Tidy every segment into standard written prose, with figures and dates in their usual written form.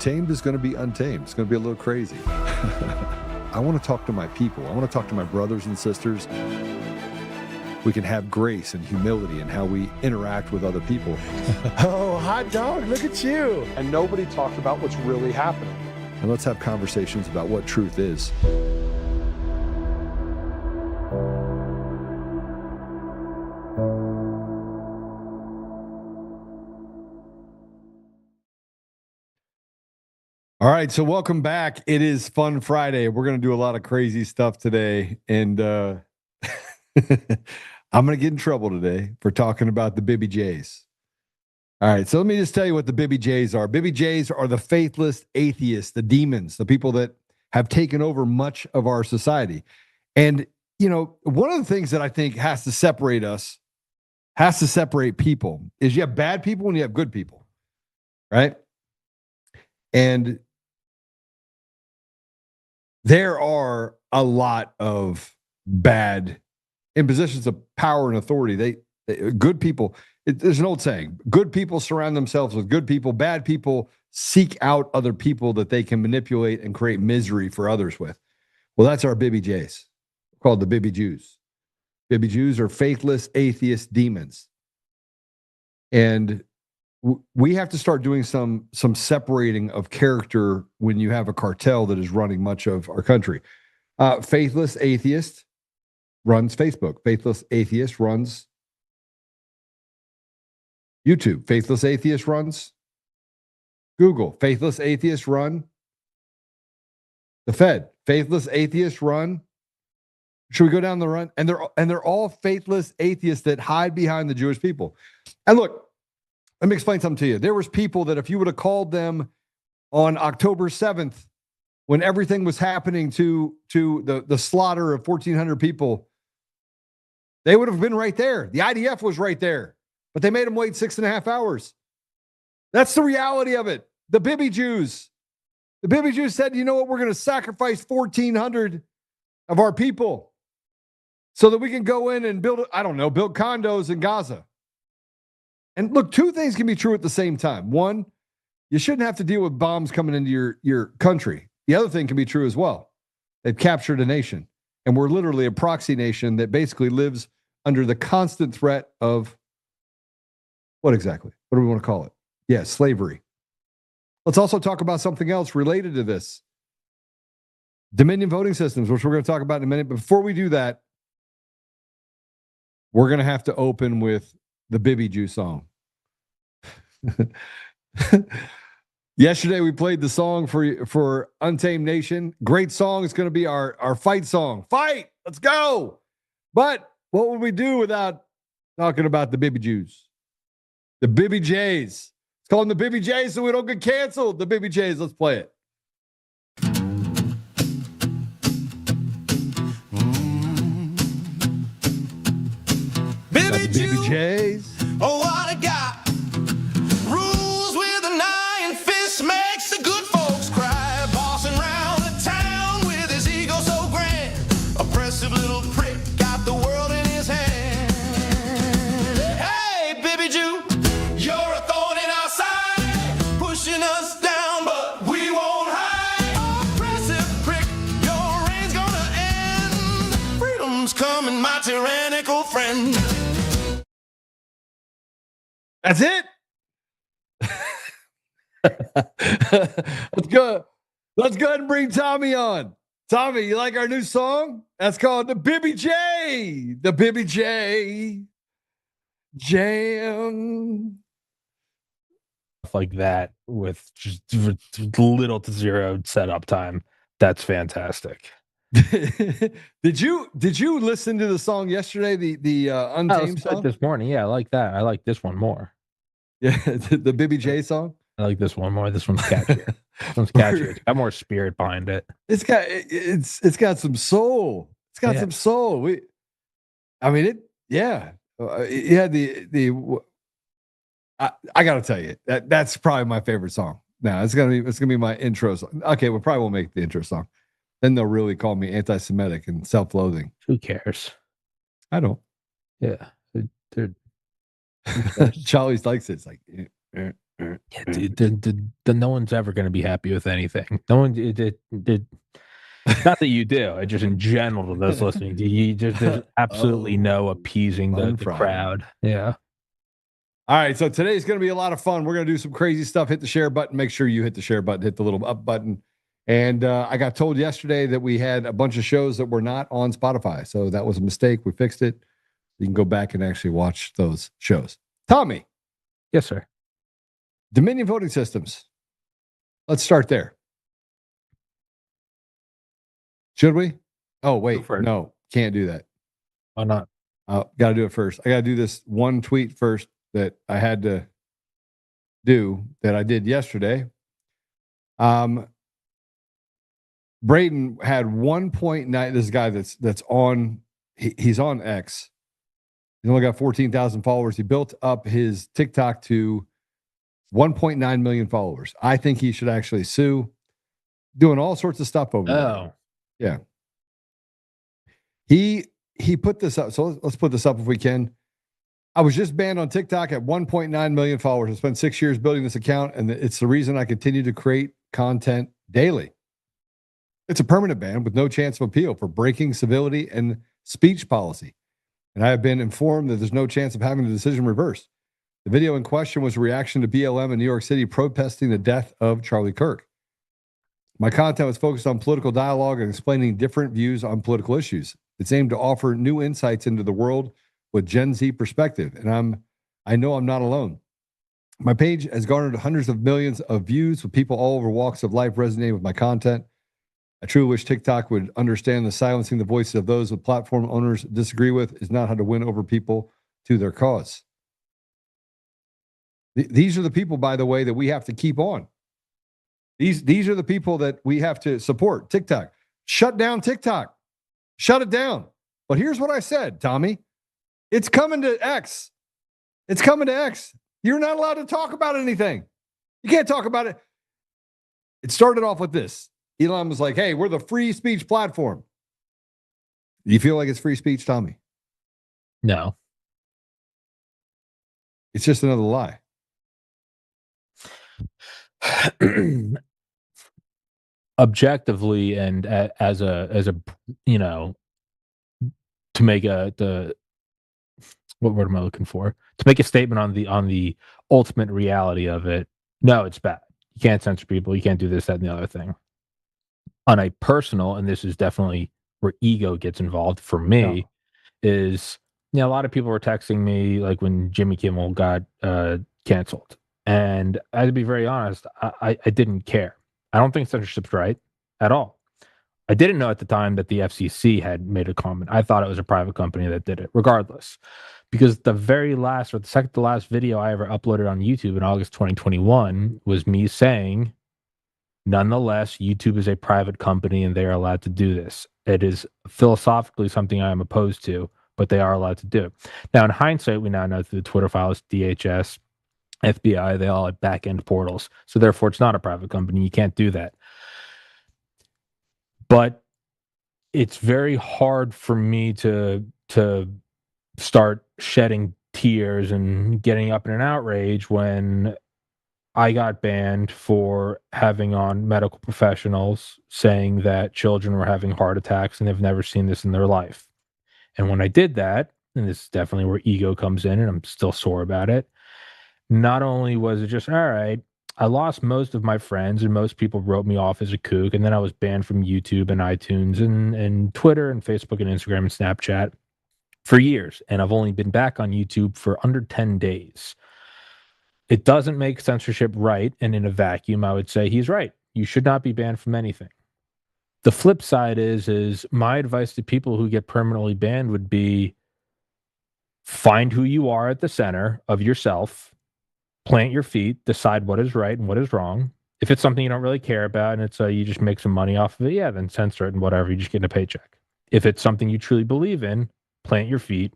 Untamed is going to be untamed. It's going to be a little crazy. I want to talk to my people. I want to talk to my brothers and sisters. We can have grace and humility in how we interact with other people. Oh, hot dog, look at you. And nobody talked about what's really happening. And let's have conversations about what truth is. All right, so welcome back. It is Fun Friday. We're going to do a lot of crazy stuff today. And I'm going to get in trouble today for talking about the Bibby Jays. All right, so let me just tell you what the Bibby Jays are. Bibby Jays are the faithless atheists, the demons, the people that have taken over much of our society. And, you know, one of the things that I think has to separate us, has to separate people, is you have bad people and you have good people, right? And there are a lot of bad in positions of power and authority. Good people, there's an old saying, good people surround themselves with good people. Bad people seek out other people that they can manipulate and create misery for others with. Well, that's our Bibby Jays, called the Bibby Jews. Bibby Jews are faithless, atheist demons. And we have to start doing some separating of character when you have a cartel that is running much of our country. Faithless atheist runs Facebook. Faithless atheist runs YouTube. Faithless atheist runs Google. Faithless atheists run the Fed. Faithless atheists run. Should we go down the run? And they're all faithless atheists that hide behind the Jewish people. And look, let me explain something to you. There was people that if you would have called them on October 7th, when everything was happening to the slaughter of 1,400 people, they would have been right there. The IDF was right there, but they made them wait 6.5 hours. That's the reality of it. The Bibby Jews said, you know what? We're going to sacrifice 1,400 of our people so that we can go in and build condos in Gaza. And look, two things can be true at the same time. One, you shouldn't have to deal with bombs coming into your country. The other thing can be true as well. They've captured a nation, and we're literally a proxy nation that basically lives under the constant threat of what exactly? What do we want to call it? Yeah, slavery. Let's also talk about something else related to this. Dominion voting systems, which we're going to talk about in a minute. But before we do that, we're going to have to open with the Bibby Jew song. Yesterday, we played the song for Untamed Nation. Great song. It's going to be our fight song. Fight! Let's go! But what would we do without talking about the Bibby Jews? The Bibby Jays. Let's call them the Bibby Jays so we don't get canceled. The Bibby Jays. Let's play it. Bibby Jays. Oh, what I got. Rules with an iron fist makes the good folks cry. Bossing round the town with his ego so grand. Oppressive little prick got the world in his hand. Hey, Bibby Jew, you're a thorn in our side, pushing us down, but we won't hide. Oppressive prick, your reign's gonna end. Freedom's coming, my tyrannical friend. That's it. Let's go. Let's go ahead and bring Tommy on. Tommy, you like our new song? That's called the Bibby J. The Bibby J. Jam. Like that with just little to zero setup time. That's fantastic. Did you listen to the song yesterday? The Untamed song this morning. Yeah, I like that. I like this one more. Yeah, the Bibby J song. I like this one more. This one's catchier. This one's catchier. It's got more spirit behind it. It's got some soul. It's got some soul. It had I got to tell you that's probably my favorite song. Now it's gonna be my intro song. Okay, we probably won't make the intro song. Then they'll really call me anti-Semitic and self-loathing. Who cares? I don't. Yeah, dude. Charlie likes it. It's like, Yeah, dude, no one's ever going to be happy with anything. No one did. Not that you do. Just in general, to those listening, there's absolutely no appeasing the crowd. Yeah. All right, so today's going to be a lot of fun. We're going to do some crazy stuff. Hit the share button. Make sure you hit the share button. Hit the little up button. And I got told yesterday that we had a bunch of shows that were not on Spotify. So that was a mistake. We fixed it. You can go back and actually watch those shows. Tommy. Yes, sir. Dominion voting systems. Let's start there. Should we? Oh, wait. No, can't do that. Why not? Got to do it first. I got to do this one tweet first that I had to do that I did yesterday. Braden had 1.9. This guy that's on. He's on X. He's only got 14,000 followers. He built up his TikTok to 1.9 million followers. I think he should actually sue. Doing all sorts of stuff over there. Yeah. He put this up. So let's put this up if we can. I was just banned on TikTok at 1.9 million followers. I spent 6 years building this account, and it's the reason I continue to create content daily. It's a permanent ban with no chance of appeal for breaking civility and speech policy. And I have been informed that there's no chance of having the decision reversed. The video in question was a reaction to BLM in New York City protesting the death of Charlie Kirk. My content was focused on political dialogue and explaining different views on political issues. It's aimed to offer new insights into the world with Gen Z perspective. And I know I'm not alone. My page has garnered hundreds of millions of views with people all over walks of life resonating with my content. I truly wish TikTok would understand that silencing the voices of those with platform owners disagree with is not how to win over people to their cause. These are the people, by the way, that we have to keep on. These are the people that we have to support. TikTok. Shut down TikTok. Shut it down. But here's what I said, Tommy. It's coming to X. It's coming to X. You're not allowed to talk about anything. You can't talk about it. It started off with this. Elon was like, hey, we're the free speech platform. Do you feel like it's free speech, Tommy? No. It's just another lie. Objectively, and as a to make what word am I looking for? To make a statement on the ultimate reality of it. No, it's bad. You can't censor people. You can't do this, that, and the other thing. On a personal, and this is definitely where ego gets involved for me, is a lot of people were texting me like when Jimmy Kimmel got canceled. And I had to be very honest, I didn't care. I don't think censorship's right at all. I didn't know at the time that the FCC had made a comment. I thought it was a private company that did it, regardless. Because the very last, or the second to last video I ever uploaded on YouTube in August 2021 was me saying, nonetheless, YouTube is a private company and they are allowed to do this. It is philosophically something I am opposed to, but they are allowed to do it. Now, in hindsight, we now know through the Twitter files, DHS, FBI, they all have back-end portals. So therefore, it's not a private company. You can't do that. But it's very hard for me to start shedding tears and getting up in an outrage when I got banned for having on medical professionals saying that children were having heart attacks and they've never seen this in their life. And when I did that, and this is definitely where ego comes in, and I'm still sore about it, not only was it just, all right, I lost most of my friends and most people wrote me off as a kook, and then I was banned from YouTube and iTunes and Twitter and Facebook and Instagram and Snapchat for years. And I've only been back on YouTube for under 10 days. It doesn't make censorship right. And in a vacuum, I would say he's right. You should not be banned from anything. The flip side is my advice to people who get permanently banned would be find who you are at the center of yourself, plant your feet, decide what is right and what is wrong. If it's something you don't really care about and it's you just make some money off of it, yeah, then censor it and whatever, you just get a paycheck. If it's something you truly believe in, plant your feet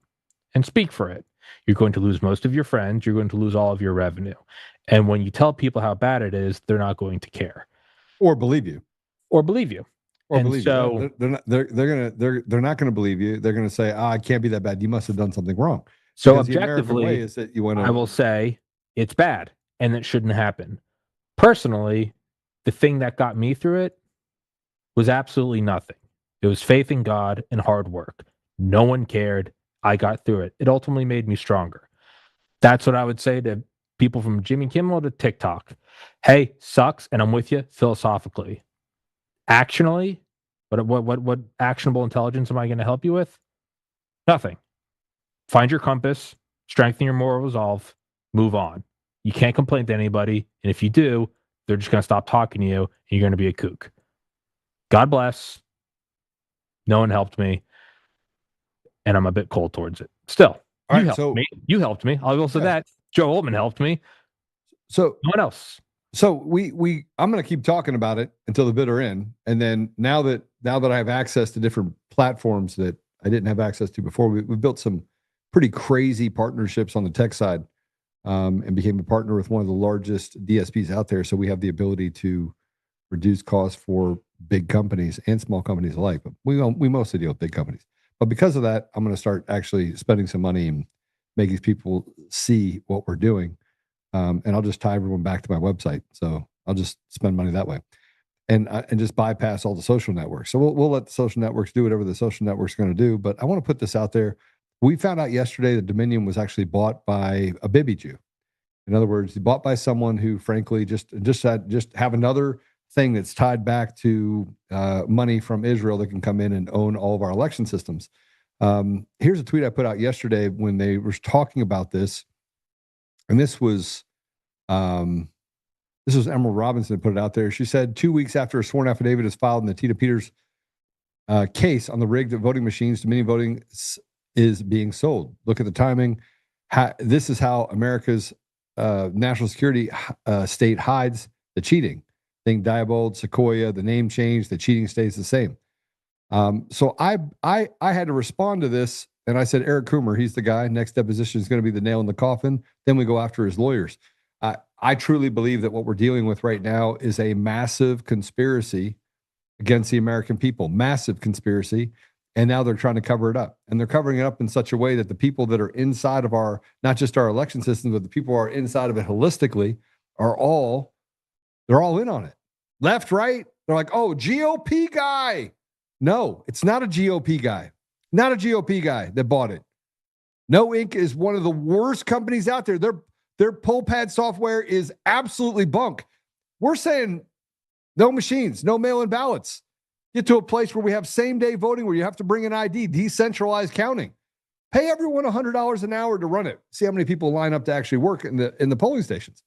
and speak for it. You're going to lose most of your friends. You're going to lose all of your revenue. And when you tell people how bad it is, they're not going to care. Or believe you. Or believe you. Or believe you. They're not going to believe you. They're going to say, it can't be that bad. You must have done something wrong. So because objectively, the way is that you want to, I will say it's bad. and that shouldn't happen. Personally, the thing that got me through it was absolutely nothing. It was faith in God and hard work. No one cared. I got through it. It ultimately made me stronger. That's what I would say to people from Jimmy Kimmel to TikTok. Hey, sucks, and I'm with you philosophically. Actionally, what actionable intelligence am I going to help you with? Nothing. Find your compass, strengthen your moral resolve, move on. You can't complain to anybody, and if you do, they're just going to stop talking to you, and you're going to be a kook. God bless. No one helped me, and I'm a bit cold towards it. Still, All you right, helped me. You helped me. I will say that. Joe Oltmann helped me. So No one else. So I'm going to keep talking about it until the bitter end, and then now that I have access to different platforms that I didn't have access to before, we've built some pretty crazy partnerships on the tech side, and became a partner with one of the largest DSPs out there. So we have the ability to reduce costs for big companies and small companies alike. But we mostly deal with big companies. But because of that, I'm going to start actually spending some money and making people see what we're doing. And I'll just tie everyone back to my website. So I'll just spend money that way, and just bypass all the social networks. So we'll let the social networks do whatever the social networks are going to do. But I want to put this out there. We found out yesterday that Dominion was actually bought by a Bibi Jew. In other words, bought by someone who, frankly, just have another thing that's tied back to money from Israel that can come in and own all of our election systems. Here's a tweet I put out yesterday when they were talking about this. And this was Emerald Robinson that put it out there. She said 2 weeks after a sworn affidavit is filed in the Tita Peters case on the rigged voting machines, Dominion voting is being sold. Look at the timing. This is how America's national security state hides the cheating. Think Diebold, Sequoia, the name change, the cheating stays the same. So I had to respond to this. And I said, Eric Coomer, he's the guy. Next deposition is going to be the nail in the coffin. Then we go after his lawyers. I truly believe that what we're dealing with right now is a massive conspiracy against the American people, massive conspiracy. And now they're trying to cover it up. And they're covering it up in such a way that the people that are inside of not just our election system, but the people who are inside of it holistically they're all in on it. Left, right. They're like, oh, GOP guy. No, it's not a GOP guy. Not a GOP guy that bought it. KNOWiNK is one of the worst companies out there. Their poll pad software is absolutely bunk. We're saying no machines, no mail-in ballots. Get to a place where we have same-day voting where you have to bring an ID, decentralized counting. Pay everyone $100 an hour to run it. See how many people line up to actually work in the polling stations.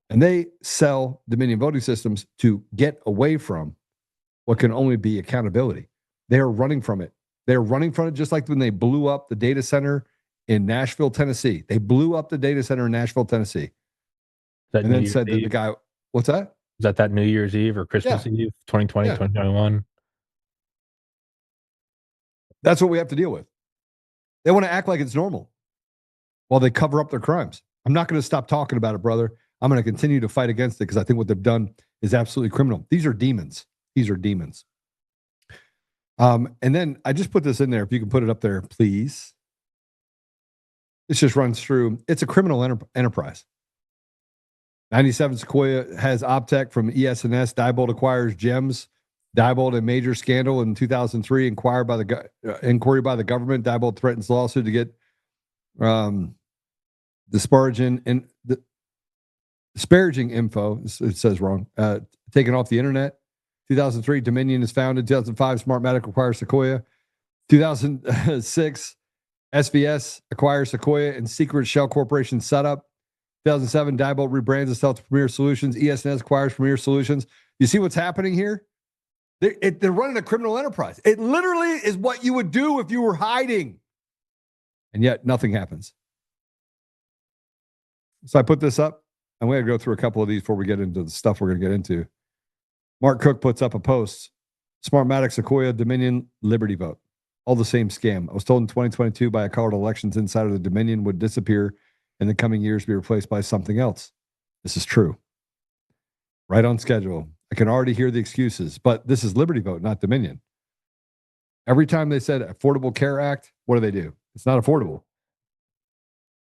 And they sell Dominion voting systems to get away from what can only be accountability. They are running from it. They're running from it just like when they blew up the data center in Nashville, Tennessee. They blew up the data center in Nashville, Tennessee. And then said that the guy, what's that? Is that New Year's Eve or Christmas Eve, 2020, 2021? That's what we have to deal with. They want to act like it's normal while they cover up their crimes. I'm not going to stop talking about it, brother. I'm going to continue to fight against it because I think what they've done is absolutely criminal. These are demons. These are demons. And then I just put this in there. If you can put it up there, please. This just runs through. It's a criminal enterprise. 97 Sequoia has Optech from ES&S. Diebold acquires Gems. Diebold, a major scandal in 2003, inquiry by the government. Diebold threatens lawsuit to get disparaging info. It says wrong. Taken off the internet. 2003, Dominion is founded. 2005, Smartmatic acquires Sequoia. 2006, SVS acquires Sequoia and Secret Shell Corporation setup. 2007, Diebold rebrands itself to Premier Solutions. ES&S acquires Premier Solutions. You see what's happening here? They're running a criminal enterprise. It literally is what you would do if you were hiding. And yet nothing happens. So I put this up. I'm going to go through a couple of these before we get into the stuff we're going to get into. Mark Cook puts up a post. Smartmatic-Sequoia-Dominion-Liberty Vote. All the same scam. I was told in 2022 by a colored elections insider the Dominion would disappear in the coming years, be replaced by something else. This is true. Right on schedule. I can already hear the excuses, but this is Liberty Vote, not Dominion. Every time they said Affordable Care Act, what do? It's not affordable.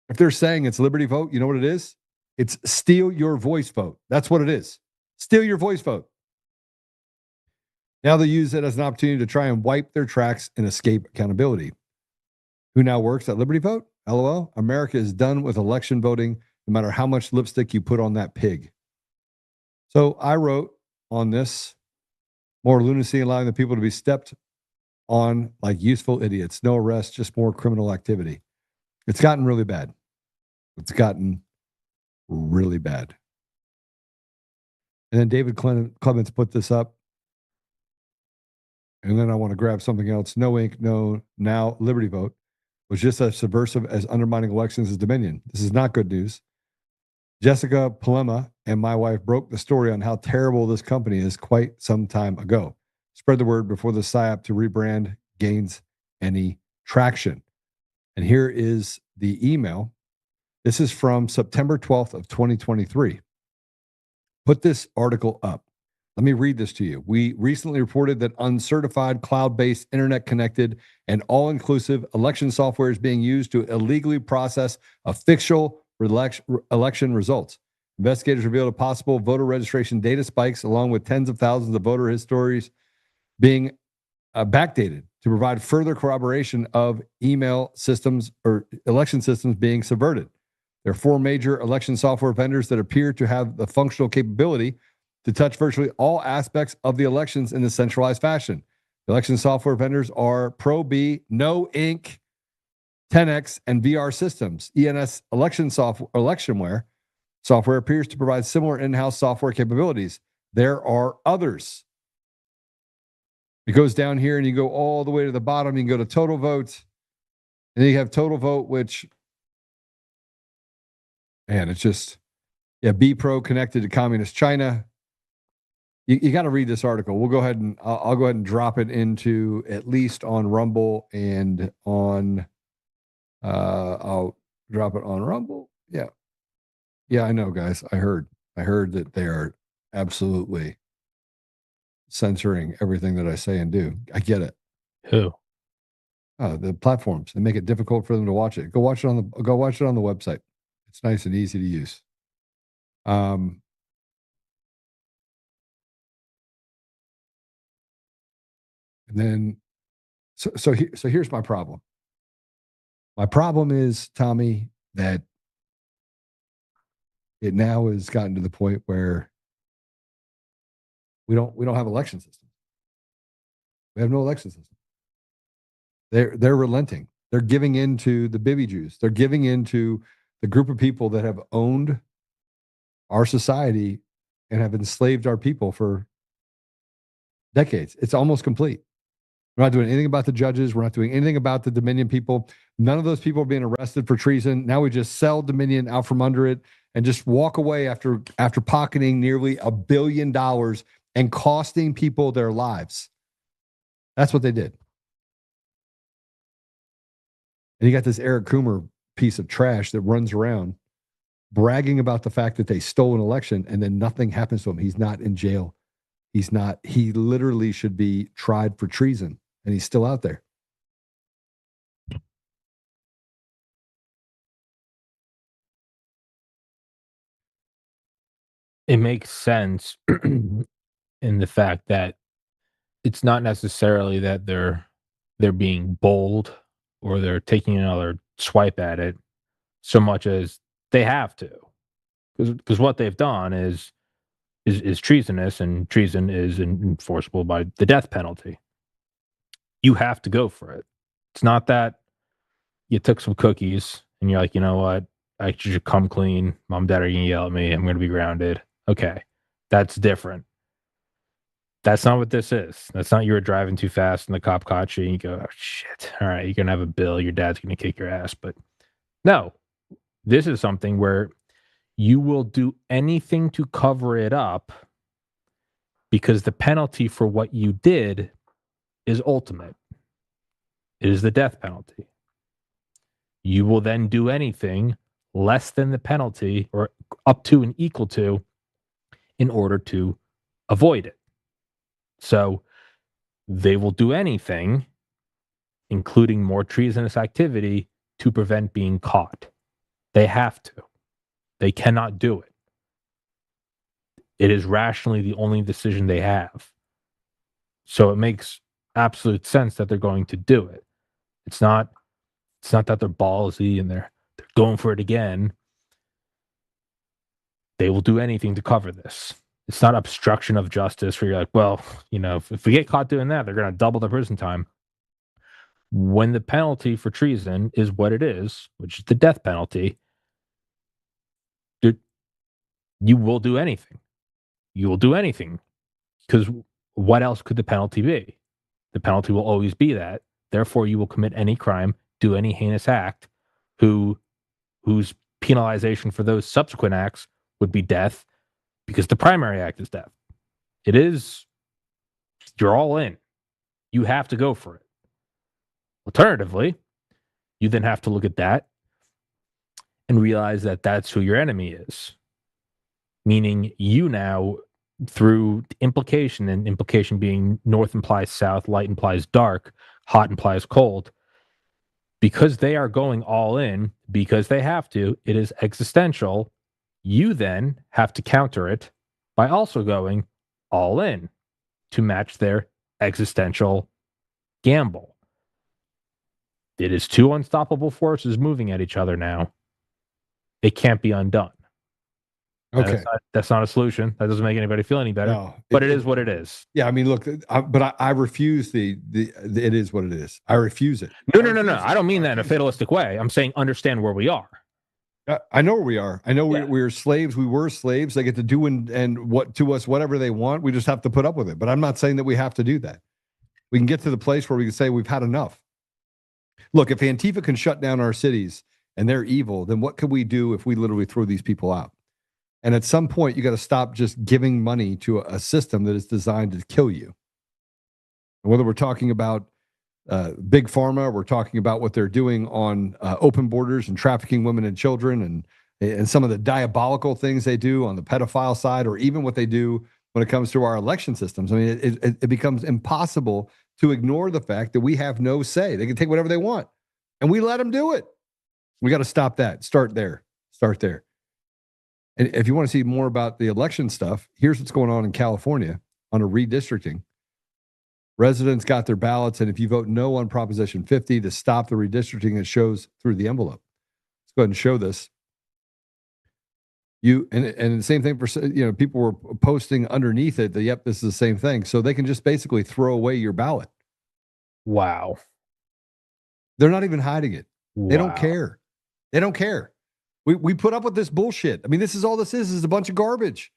If they're saying it's Liberty Vote, you know what it is? It's steal your voice vote. That's what it is. Steal your voice vote. Now they use it as an opportunity to try and wipe their tracks and escape accountability. Who now works at Liberty Vote? LOL. America is done with election voting, no matter how much lipstick you put on that pig. So I wrote on this, more lunacy, allowing the people to be stepped on like useful idiots. No arrests, just more criminal activity. It's gotten really bad. It's gotten really bad. And then David Clements put this up. And then I want to grab something else. KNOWiNK, no, now Liberty Vote was just as subversive as undermining elections as Dominion. This is not good news. Jessica Palema and my wife broke the story on how terrible this company is quite some time ago. Spread the word before the PSYOP to rebrand gains any traction. And here is the email. This is from September 12th of 2023. Put this article up. Let me read this to you. We recently reported that uncertified, cloud-based, internet-connected, and all-inclusive election software is being used to illegally process official election results. Investigators revealed a possible voter registration data spikes, along with tens of thousands of voter histories being backdated to provide further corroboration of email systems or election systems being subverted. There are 4 major election software vendors that appear to have the functional capability to touch virtually all aspects of the elections in a centralized fashion. The election software vendors are ProB, KNOWiNK, 10X, and VR Systems. ENS electionware software appears to provide similar in-house software capabilities. There are others. It goes down here and you go all the way to the bottom. You can go to Total Vote. And then you have Total Vote, which, man, it's just, yeah, BPro connected to Communist China. You got to read this article. We'll go ahead and I'll go ahead and drop it into at least on Rumble and on, I'll drop it on Rumble. Yeah. Yeah, I know, guys. I heard that they are absolutely censoring everything that I say and do. I get it. Who? The platforms. They make it difficult for them to watch it. Go watch it on the website. It's nice and easy to use. And then, so here's my problem. My problem is, Tommy, that it now has gotten to the point where we don't have election systems. We have no election system. They're relenting. They're giving in to the Bibi Jews. They're giving in to the group of people that have owned our society and have enslaved our people for decades. It's almost complete. We're not doing anything about the judges. We're not doing anything about the Dominion people. None of those people are being arrested for treason. Now we just sell Dominion out from under it and just walk away after pocketing nearly $1 billion and costing people their lives. That's what they did. And you got this Eric Coomer piece of trash that runs around bragging about the fact that they stole an election and then nothing happens to him. He's not in jail. He literally should be tried for treason, and he's still out there. It makes sense in the fact that it's not necessarily that they're being bold or they're taking another swipe at it so much as they have to, because what they've done is treasonous, and treason is enforceable by the death penalty. You have to go for it. It's not that you took some cookies and you're like, you know what, I should come clean. Mom and dad are gonna yell at me. I'm going to be grounded. Okay, that's different. That's not what this is. That's not you were driving too fast and the cop caught you and you go, oh, shit. All right, you're going to have a bill. Your dad's going to kick your ass. But no, this is something where you will do anything to cover it up because the penalty for what you did is ultimate. It is the death penalty. You will then do anything less than the penalty or up to and equal to in order to avoid it. So they will do anything, including more treasonous activity, to prevent being caught. They have to. They cannot do it. It is rationally the only decision they have. So it makes absolute sense that they're going to do it. It's not that they're ballsy and they're going for it again. They will do anything to cover this. It's not obstruction of justice where you're like, well, if we get caught doing that, they're going to double the prison time. When the penalty for treason is what it is, which is the death penalty, you will do anything. You will do anything. Because what else could the penalty be? The penalty will always be that. Therefore, you will commit any crime, do any heinous act, whose penalization for those subsequent acts would be death, because the primary act is death. It is, you're all in. You have to go for it. Alternatively, you then have to look at that and realize that that's who your enemy is. Meaning you now, through implication, and implication being north implies south, light implies dark, hot implies cold, because they are going all in, because they have to, it is existential. You then have to counter it by also going all in to match their existential gamble. It is two unstoppable forces moving at each other now. It can't be undone. Okay. That's not a solution. That doesn't make anybody feel any better. No, but it is what it is. Yeah, I mean, look, I refuse the it is what it is. I refuse it. No. I don't mean that in a fatalistic way. I'm saying understand where we are. I know where we are. I know we're slaves. We were slaves. They get to do and what to us whatever they want. We just have to put up with it. But I'm not saying that we have to do that. We can get to the place where we can say we've had enough. Look, if Antifa can shut down our cities and they're evil, then what could we do if we literally throw these people out? And at some point, you got to stop just giving money to a system that is designed to kill you. And whether we're talking about big pharma, we're talking about what they're doing on open borders and trafficking women and children, and some of the diabolical things they do on the pedophile side, or even what they do when it comes to our election systems. I mean, it becomes impossible to ignore the fact that we have no say. They can take whatever they want, and we let them do it. We got to stop that. Start there. And if you want to see more about the election stuff, here's what's going on in California on a redistricting. Residents got their ballots, and if you vote no on Proposition 50 to stop the redistricting, it shows through the envelope. Let's go ahead and show this. And the same thing for, people were posting underneath it that, yep, this is the same thing. So they can just basically throw away your ballot. Wow. They're not even hiding it. Wow. They don't care. They don't care. We put up with this bullshit. I mean, this is all this is a bunch of garbage.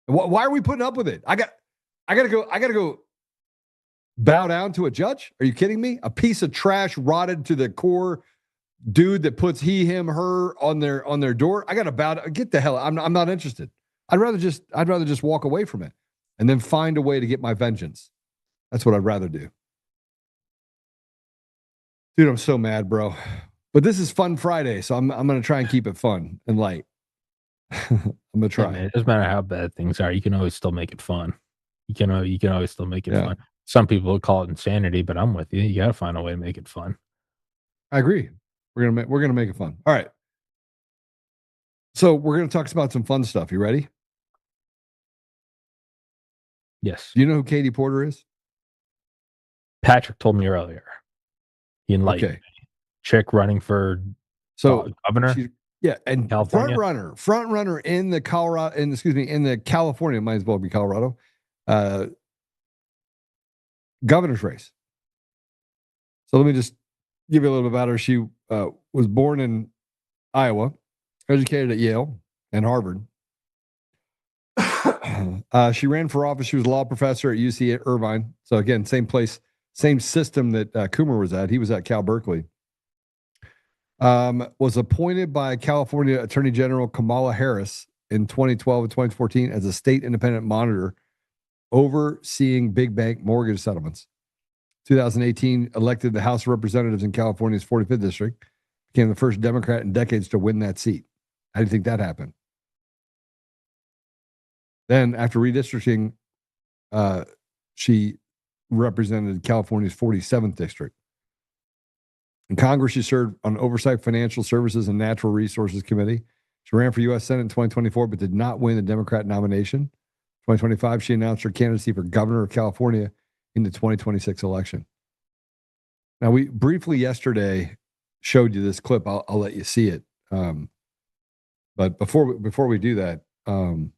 Why are we putting up with it? I got to go bow down to a judge? Are you kidding me? A piece of trash, rotted to the core dude that puts he, him, her on their door. I got to bow down. Get the hell. I'm not interested. I'd rather just walk away from it and then find a way to get my vengeance. That's what I'd rather do. Dude, I'm so mad, bro. But this is Fun Friday, so I'm going to try and keep it fun and light. I'm going to try. Yeah, man, it doesn't matter how bad things are. You can always still make it fun. You can always still make it fun. Some people would call it insanity, but I'm with you. You got to find a way to make it fun. I agree. We're gonna make it fun. All right. So we're gonna talk about some fun stuff. You ready? Yes. Do you know who Katie Porter is? Patrick told me earlier. He enlightened me. Chick running for governor. And California. front runner in the California, might as well be Colorado, governor's race. So let me just give you a little bit about her. She was born in Iowa, educated at Yale and Harvard. She ran for office. She was a law professor at UC Irvine. So again, same place, same system that Coomer was at. He was at Cal Berkeley. Was appointed by California Attorney General Kamala Harris in 2012 and 2014 as a state independent monitor overseeing big bank mortgage settlements. 2018, elected the House of Representatives in California's 45th district, became the first Democrat in decades to win that seat. How do you think that happened? Then, after redistricting, she represented California's 47th district. In Congress, she served on Oversight Financial Services and Natural Resources Committee. She ran for U.S. Senate in 2024, but did not win the Democrat nomination. 2025, she announced her candidacy for governor of California in the 2026 election. Now, we briefly yesterday showed you this clip. I'll let you see it. But before we do that, I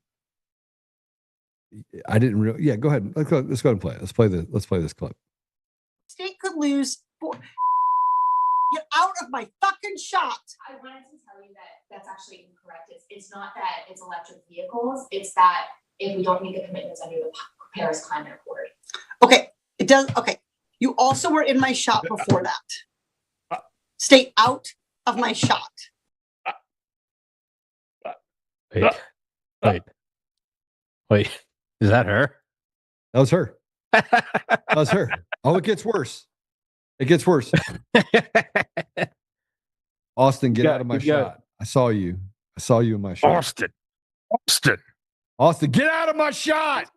didn't really. Yeah, go ahead. Let's go ahead and play it. Let's play this clip. State could lose. Get out of my fucking shot. I wanted to tell you that that's actually incorrect. It's not that it's electric vehicles. It's that if we don't meet the commitments under the Paris Climate Accord. Okay, it does. Okay, you also were in my shot before that. Stay out of my shot. Wait. Is that her? That was her. That was her. Oh, it gets worse. It gets worse. Austin, get out of my shot. I saw you. I saw you in my shot. Austin, get out of my shot.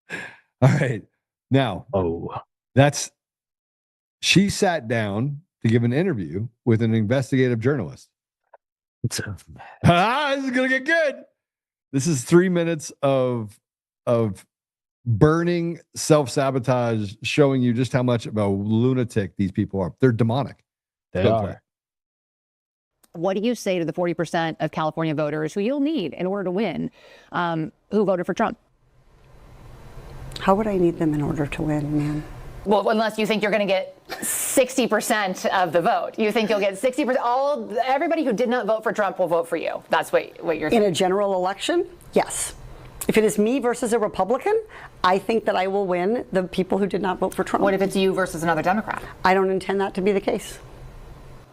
All right. Now, she sat down to give an interview with an investigative journalist. This is going to get good. This is 3 minutes of burning self-sabotage, showing you just how much of a lunatic these people are. They're demonic. They are. What do you say to the 40% of California voters who you'll need in order to win, who voted for Trump? How would I need them in order to win, man? Well, unless you think you're going to get 60% of the vote. You think you'll get 60%. Everybody who did not vote for Trump will vote for you. That's what you're saying. In a general election, yes. If it is me versus a Republican, I think that I will win the people who did not vote for Trump. What if it's you versus another Democrat? I don't intend that to be the case.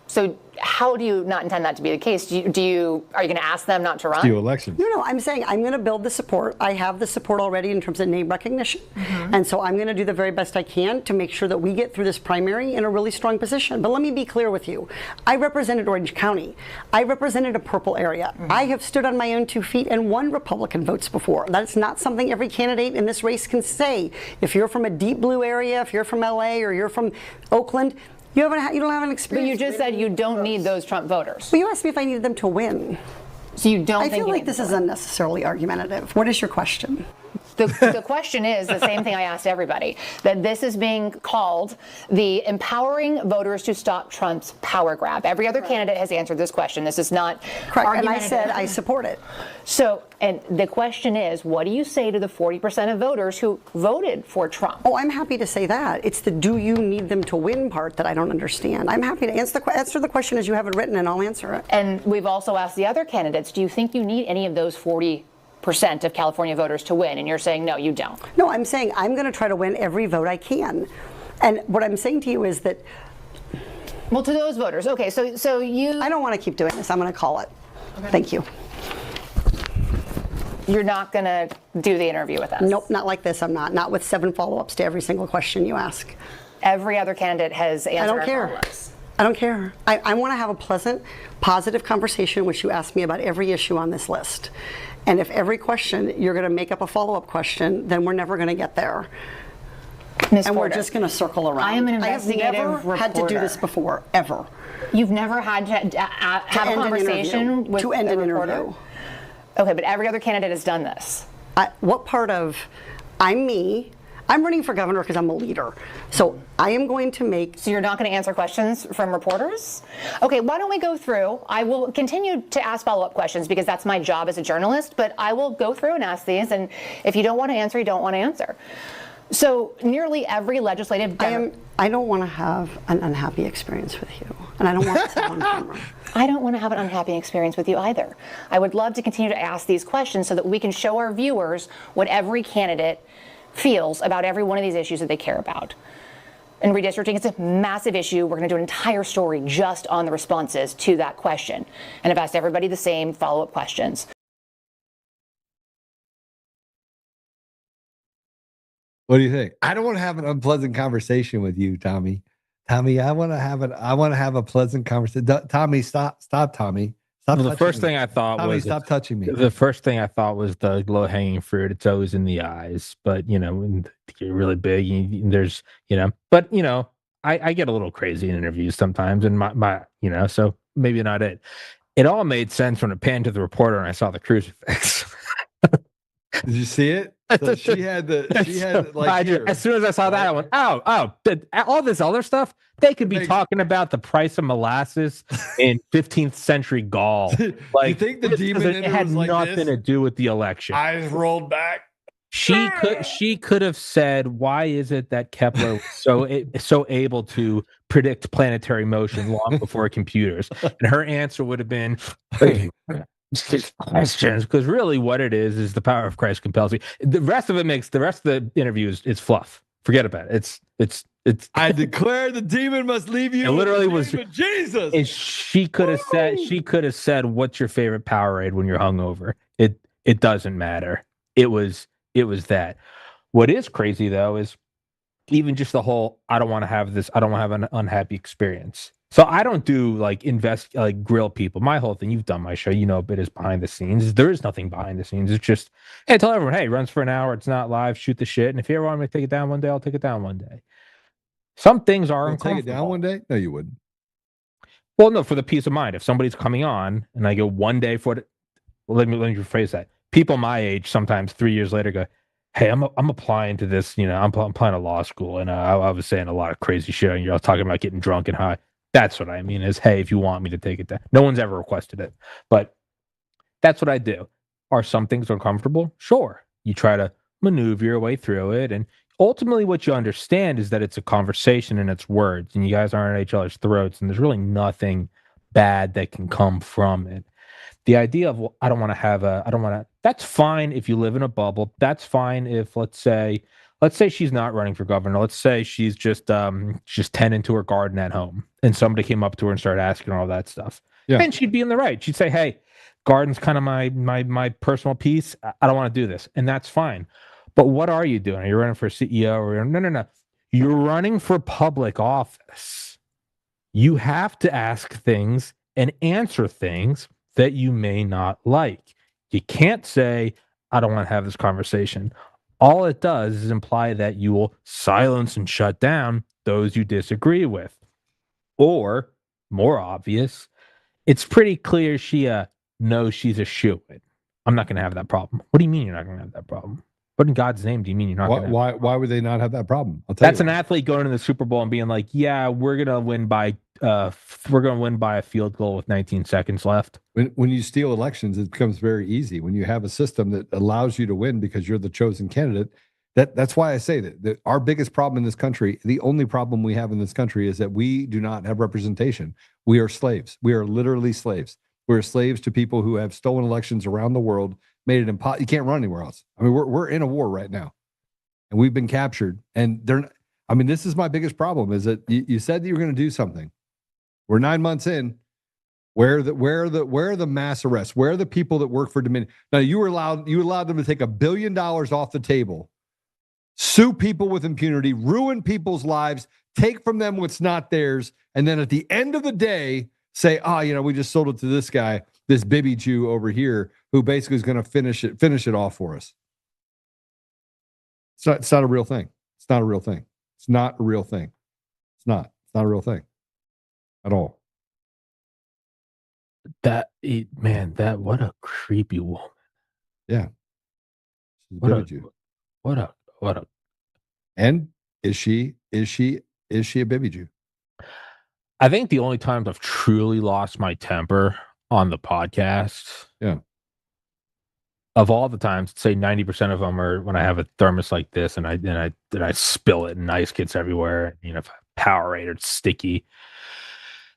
So how do you not intend that to be the case? Are you going to ask them not to run? Do elections. No, I'm saying I'm going to build the support. I have the support already in terms of name recognition. Mm-hmm. And so I'm going to do the very best I can to make sure that we get through this primary in a really strong position. But let me be clear with you. I represented Orange County. I represented a purple area. Mm-hmm. I have stood on my own 2 feet and won Republican votes before. That's not something every candidate in this race can say. If you're from a deep blue area, if you're from LA or you're from Oakland, you don't have an experience. But you just said you don't need those Trump voters. Well, you asked me if I needed them to win. So you don't think I feel like this is unnecessarily argumentative. What is your question? The question is the same thing I asked everybody, that this is being called the empowering voters to stop Trump's power grab. Every other candidate has answered this question. This is not correct. And I said I support it. So, and the question is, what do you say to the 40% of voters who voted for Trump? Oh, I'm happy to say that. It's the do you need them to win part that I don't understand. I'm happy to answer the question as you have it written, and I'll answer it. And we've also asked the other candidates, do you think you need any of those 40% of California voters to win? And you're saying, no, you don't. No, I'm saying I'm going to try to win every vote I can. And what I'm saying to you is that... Well, to those voters. Okay, so you... I don't want to keep doing this. I'm going to call it. Okay. Thank you. You're not going to do the interview with us? Nope, not like this. I'm not. Not with 7 follow-ups to every single question you ask. Every other candidate has answered. I don't care. I don't care. I want to have a pleasant, positive conversation, which you ask me about every issue on this list. And if every question you're going to make up a follow-up question, then we're never going to get there. Ms. And Porter, we're just going to circle around. I am an investigative I have never had to do this before, ever. You've never had to have a conversation with to end a an reporter? interview. Okay, but every other candidate has done this. What part of I'm me? I'm running for governor because I'm a leader. So I am going to make... So you're not going to answer questions from reporters? Okay, why don't we go through? I will continue to ask follow-up questions because that's my job as a journalist, but I will go through and ask these, and if you don't want to answer, you don't want to answer. So nearly every legislative... I don't want to have an unhappy experience with you, and I don't want to on camera. I don't want to have an unhappy experience with you either. I would love to continue to ask these questions so that we can show our viewers what every candidate feels about every one of these issues that they care about. And redistricting is a massive issue. We're going to do an entire story just on the responses to that question. And I've asked everybody the same follow-up questions. What do you think? I don't want to have an unpleasant conversation with you, Tommy. Tommy, I want to have a pleasant conversation. Tommy, stop, Tommy. Stop. The first thing I thought Tommy, was stop touching me. The first thing I thought was the low hanging fruit. It's always in the eyes, but you know, when you're really big, there's, but I get a little crazy in interviews sometimes, and my so maybe not it. It all made sense when it panned to the reporter and I saw the crucifix. Did you see it? So she had like here. As soon as I saw that, I went, all this other stuff, they could be talking about the price of molasses in 15th century Gaul. Like, you think the demon it had like nothing this? to do with the election. Eyes rolled back. She could have said, why is it that Kepler was so able to predict planetary motion long before computers? And her answer would have been questions, because really what it is the power of Christ compels you. The rest of the interview is fluff. Forget about it. It's I declare the demon must leave you. It literally was Jesus. And she could have said, what's your favorite Powerade when you're hungover? It doesn't matter. It was that. What is crazy though is even just the whole, I don't want to have an unhappy experience. So I don't do grill people. My whole thing, you've done my show, a bit is behind the scenes. There is nothing behind the scenes. It's just, hey, tell everyone, hey, it runs for an hour. It's not live. Shoot the shit. And if you ever want me to take it down one day, I'll take it down one day. Some things are uncomfortable. Take it down one day? No, you wouldn't. Well, no, for the peace of mind. If somebody's coming on and I go one day for it, let me rephrase that. People my age sometimes 3 years later go, hey, I'm applying to this, I'm applying to law school, and I was saying a lot of crazy shit, and you're talking about getting drunk and high. That's what I mean is, hey, if you want me to take it down. No one's ever requested it, but that's what I do. Are some things uncomfortable? Sure. You try to maneuver your way through it, and ultimately what you understand is that it's a conversation and it's words, and you guys aren't at each other's throats, and there's really nothing bad that can come from it. The idea of, that's fine if you live in a bubble. That's fine if, let's say she's not running for governor. Let's say she's just tending to her garden at home and somebody came up to her and started asking all that stuff. Yeah. And she'd be in the right. She'd say, hey, garden's kind of my personal piece. I don't want to do this. And that's fine. But what are you doing? Are you running for CEO or no. You're running for public office. You have to ask things and answer things that you may not like. You can't say, I don't want to have this conversation. All it does is imply that you will silence and shut down those you disagree with. Or, more obvious, it's pretty clear she knows she's a shoo-in. I'm not going to have that problem. What do you mean you're not going to have that problem? What in God's name do you mean you're not going to? Why would they not have that problem? That's an athlete going to the Super Bowl and being like, yeah, we're going to win by a field goal with 19 seconds left. When you steal elections, it becomes very easy. When you have a system that allows you to win because you're the chosen candidate, that's why I say that our biggest problem in this country, the only problem we have in this country, is that we do not have representation. We are slaves. We are literally slaves. We're slaves to people who have stolen elections around the world, made it impossible. You can't run anywhere else. I mean, we're in a war right now, and we've been captured. And this is my biggest problem: is that you said that you were going to do something. We're 9 months in. Where are the mass arrests? Where are the people that work for Dominion? Now you allowed them to take $1 billion off the table, sue people with impunity, ruin people's lives, take from them what's not theirs, and then at the end of the day say, we just sold it to this guy, this Bibi Jew over here, who basically is going to finish it off for us. It's not a real thing. It's not a real thing. It's not a real thing. It's not a real thing at all. What a creepy woman. Yeah. What a. And is she a Bibi Jew? I think the only times I've truly lost my temper on the podcast, of all the times, say 90% of them are when I have a thermos like this and I spill it and ice gets everywhere. If I Powerade, it's sticky.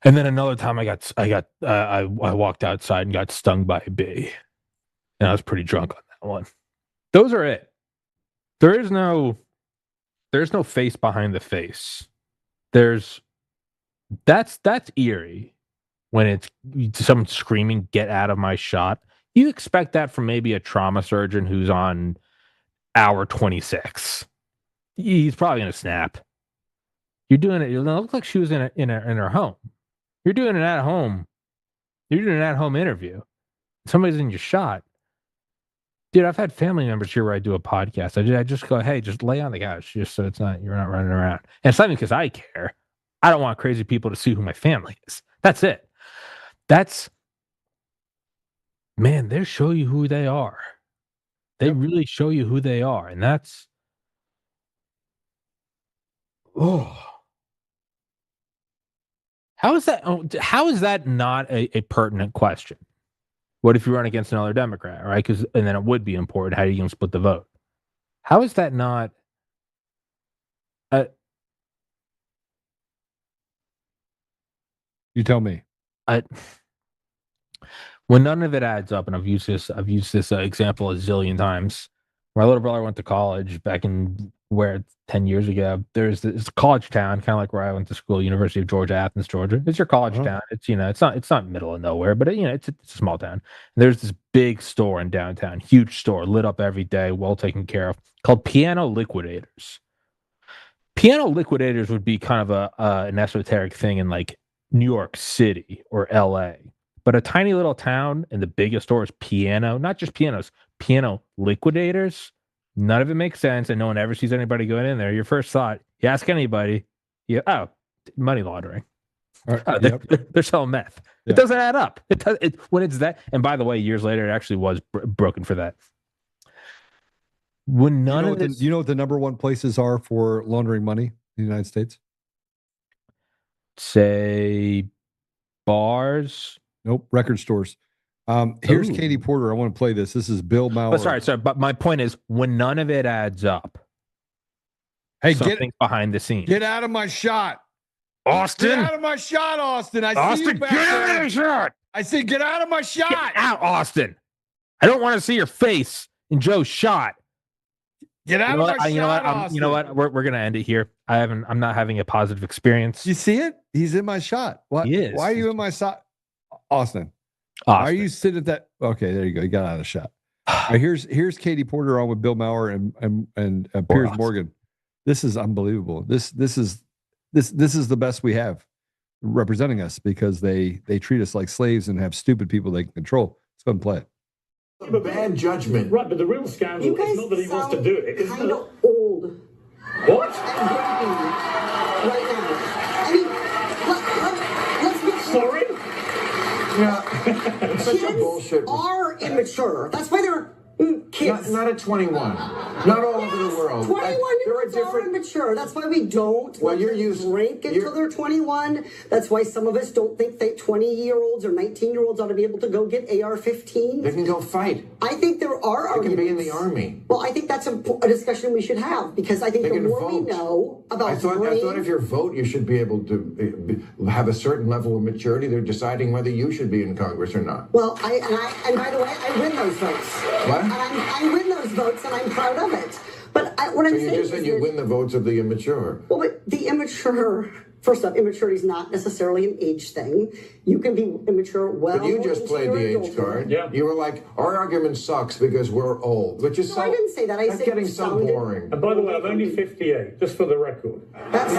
And then another time I walked outside and got stung by a bee, and I was pretty drunk on that one. Those are it. There's no face behind the face. That's eerie when it's someone screaming, "Get out of my shot." You expect that from maybe a trauma surgeon who's on hour 26. He's probably going to snap. You're doing it. It looked like she was in her home. You're doing it at home. You're doing an at-home interview. Somebody's in your shot. Dude, I've had family members here where I do a podcast. I just go, hey, just lay on the couch just so you're not running around. And it's not even because I care. I don't want crazy people to see who my family is. That's it. That's, man, they show you who they are. They really show you who they are, and that's, how is that not a pertinent question? What if you run against another Democrat, right? And then it would be important. How are you going to split the vote? How is that not? You tell me. When none of it adds up, and I've used this example a zillion times. My little brother went to college back in 10 years ago. There's this college town, kind of like where I went to school, University of Georgia, Athens, Georgia. It's your college town. It's it's not middle of nowhere, but it's a small town. And there's this big store in downtown, huge store, lit up every day, well taken care of, called Piano Liquidators. Piano Liquidators would be kind of an esoteric thing in like New York City or LA. But a tiny little town and the biggest store is piano, not just pianos, Piano Liquidators. None of it makes sense, and no one ever sees anybody going in there. Your first thought, you ask anybody, money laundering. They're selling meth. It doesn't add up. When it's that, and by the way, years later, it actually was broken for that. When none of this, you know what the number one places are for laundering money in the United States? Say bars. Nope, record stores. Here's Katie Porter. I want to play this. This is Bill Maher. Sorry, but my point is, when none of it adds up, hey, something's behind the scenes. Get out of my shot, Austin. Get out of my shot, Austin. See you back get there. out of my shot. I said, get out of my shot. Get out, Austin. I don't want to see your face in Joe's shot. Get out of my shot, Austin. You know what? We're gonna end it here. I'm not having a positive experience. You see it? He's in my shot. What? He is. Why are you in my shot, Austin? Why are you sitting at that? Okay, there you go. You got out of the shot. All right, here's Katie Porter on with Bill Maher and Piers Morgan. This is unbelievable. This is the best we have representing us, because they treat us like slaves and have stupid people they can control. Let's go and play it. A bad judgment. Right, but the real scandal is not that he wants to do it. It's kind of old. What? Right now. I mean, let's be Sorry? Yeah. It's such a bullshit. Are immature. That's why they're kids. Not at 21. Not all over the world. 21-year-olds are immature. That's why we don't drink until they're 21. That's why some of us don't think that 20-year-olds or 19-year-olds ought to be able to go get AR-15s. They can go fight. I think there are arguments. They can be in the army. Well, I think that's a discussion we should have, because I think the more we know about I thought if you vote, you should be able to have a certain level of maturity. They're deciding whether you should be in Congress or not. Well, and by the way, I win those votes. What? And I win those votes, and I'm proud of it. But what I'm saying is, you just said you win the votes of the immature. Well, but the immature, first off, immaturity is not necessarily an age thing. You can be immature But you just played the age card. Yeah. You were like, our argument sucks because we're old, which is I didn't say that. I said getting so boring. And by the way, I'm only 58, just for the record. That's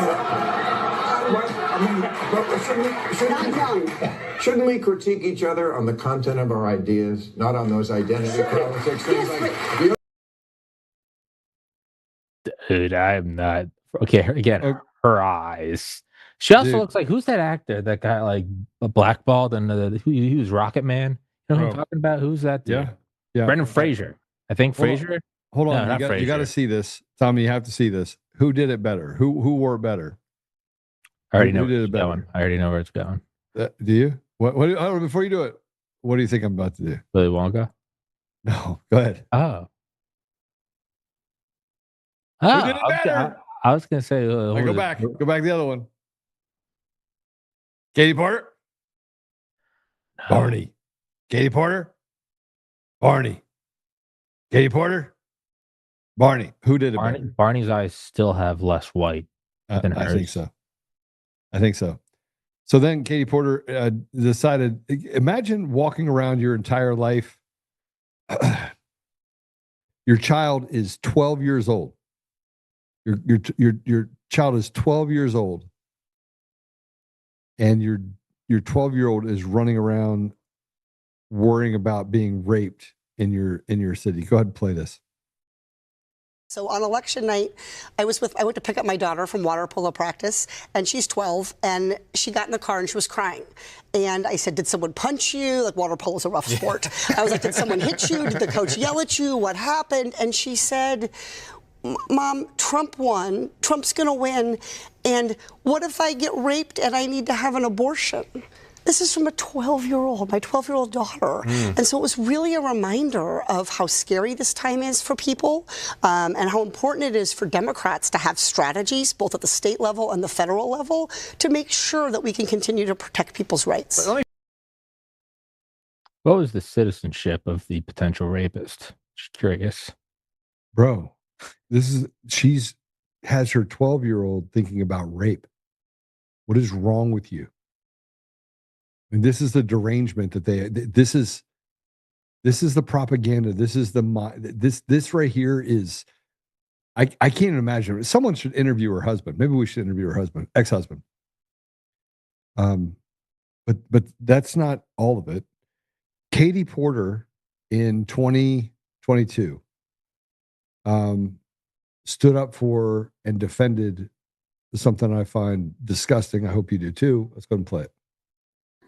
shouldn't we critique each other on the content of our ideas, not on those identity politics? Things like Dude, I'm not okay. Again, her eyes. She also looks like, who's that actor that got like blackballed and he was Rocket Man? You know who I'm talking about? Who's that dude? Yeah. Brendan Fraser. I think Fraser. Hold on. No, you got to see this, Tommy. You have to see this. Who did it better? Who wore it better? I already know where it's going. I already know where it's going. Do you? What? Before you do it, what do you think I'm about to do? Willy Wonka? No. Go ahead. Oh. Who did it better? I was gonna say. Go back. Go back to the other one. Katie Porter. No. Barney. Katie Porter. Barney. Katie Porter. Barney. Who did it better? Barney's eyes still have less white than hers. I think so. So then Katie Porter decided, imagine walking around your entire life. Your child is 12 years old. Your child is 12 years old. And your 12-year-old is running around worrying about being raped in your city. Go ahead and play this. So on election night, I went to pick up my daughter from water polo practice, and she's 12, and she got in the car and she was crying. And I said, did someone punch you? Like, water polo is a rough sport. I was like, did someone hit you? Did the coach yell at you? What happened? And she said, Mom, Trump won. Trump's going to win. And what if I get raped and I need to have an abortion? This is from a 12-year-old, my 12-year-old daughter. And so it was really a reminder of how scary this time is for people, and how important it is for Democrats to have strategies, both at the state level and the federal level, to make sure that we can continue to protect people's rights. What was the citizenship of the potential rapist? Just curious. Bro, she's has her 12-year-old thinking about rape. What is wrong with you? And this is the derangement that this is the propaganda. This is this right here is, I can't even imagine. Someone should interview her husband. Maybe we should interview her husband, ex-husband. But that's not all of it. Katie Porter in 2022 stood up for and defended something I find disgusting. I hope you do too. Let's go and play it.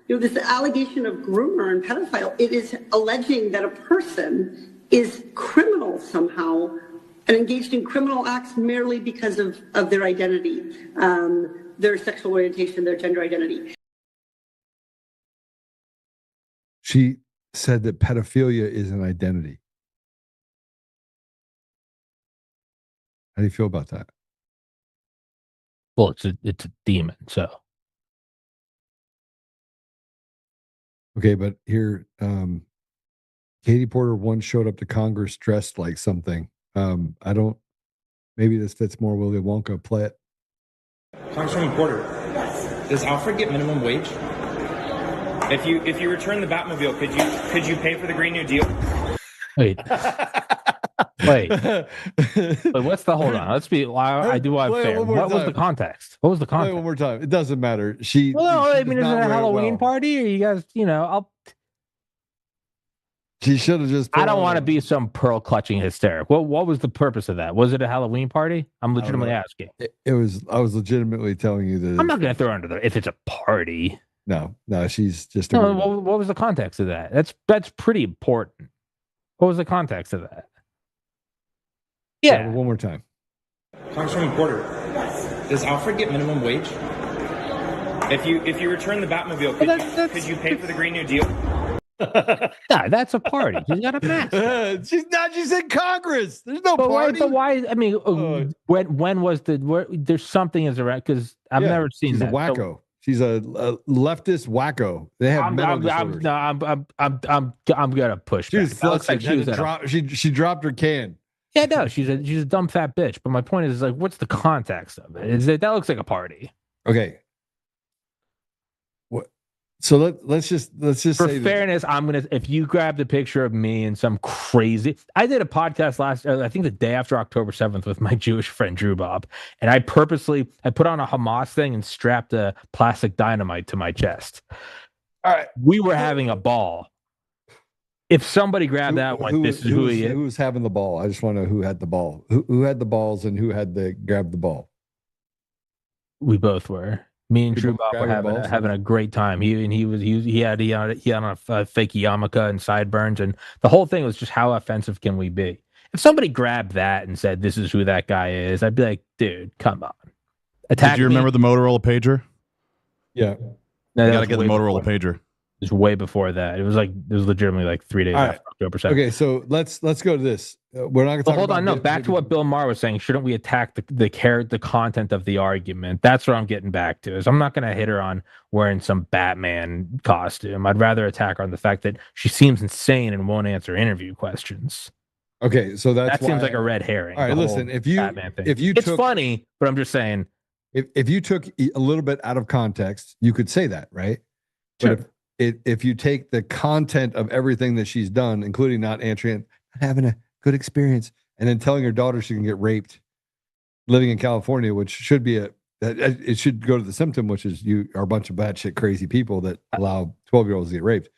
This allegation of groomer and pedophile, it is alleging that a person is criminal somehow and engaged in criminal acts merely because of their identity, their sexual orientation, their gender identity. She said that pedophilia is an identity. How do you feel about that? Well, it's a demon, so. Okay, but here, Katie Porter once showed up to Congress dressed like something. Maybe this fits more Willy Wonka. Play it. Congresswoman Porter, does Alfred get minimum wage? If you return the Batmobile, could you pay for the Green New Deal? Wait. Wait, what's the hold on? Let's be. I do want fair. What was the context? What was the context? Play one more time. It doesn't matter. Well, I mean, is it a Halloween party, or you guys? She should have just. I don't want to be some pearl clutching hysteric. What was the purpose of that? Was it a Halloween party? I'm legitimately asking. It was. I was legitimately telling you that. I'm not going to throw her under the. If it's a party. No, she's just. What was the context of that? That's pretty important. What was the context of that? Yeah. One more time. Congresswoman Porter, does Alfred get minimum wage? If you return the Batmobile, could you pay for the Green New Deal? Nah, that's a party. You got a mask. She's in Congress. There's no party. But why? I mean, when was there's something as a because I've never seen she's that. A wacko. So, she's a leftist wacko. They have mental disorders. I'm gonna push back. She dropped her can. Yeah, no, she's a dumb fat bitch. But my point is like, what's the context of it? Is that looks like a party? Okay. What? So let's just for say fairness, that. If you grabbed a picture of me and some crazy, I did a podcast I think the day after October 7th with my Jewish friend Drew Bob, and I put on a Hamas thing and strapped a plastic dynamite to my chest. All right, we were having a ball. If somebody grabbed that one, this is who he is. Who's having the ball? I just want to know who had the ball. Who had the balls and who had to grab the ball? We both were. Me and Drew Bob were having a great time. He had on a fake yarmulke and sideburns, and the whole thing was just how offensive can we be? If somebody grabbed that and said this is who that guy is, I'd be like, dude, come on. Did you remember the Motorola pager? Yeah. No, you got to get the Motorola pager. It was way before that. It was legitimately like 3 days after October 7th. Okay, so let's go to this. We're not going to talk hold on. No, back to what Bill Maher was saying. Shouldn't we attack the content of the argument? That's what I'm getting back to. Is I'm not going to hit her on wearing some Batman costume. I'd rather attack her on the fact that she seems insane and won't answer interview questions. Okay, so that seems like a red herring. All right, listen. It's funny, but I'm just saying. If you took a little bit out of context, you could say that, right? Sure. But if you take the content of everything that she's done, including not answering, having a good experience, and then telling her daughter she can get raped, living in California, which should be it should go to the symptom, which is you are a bunch of batshit crazy people that allow 12-year-olds to get raped.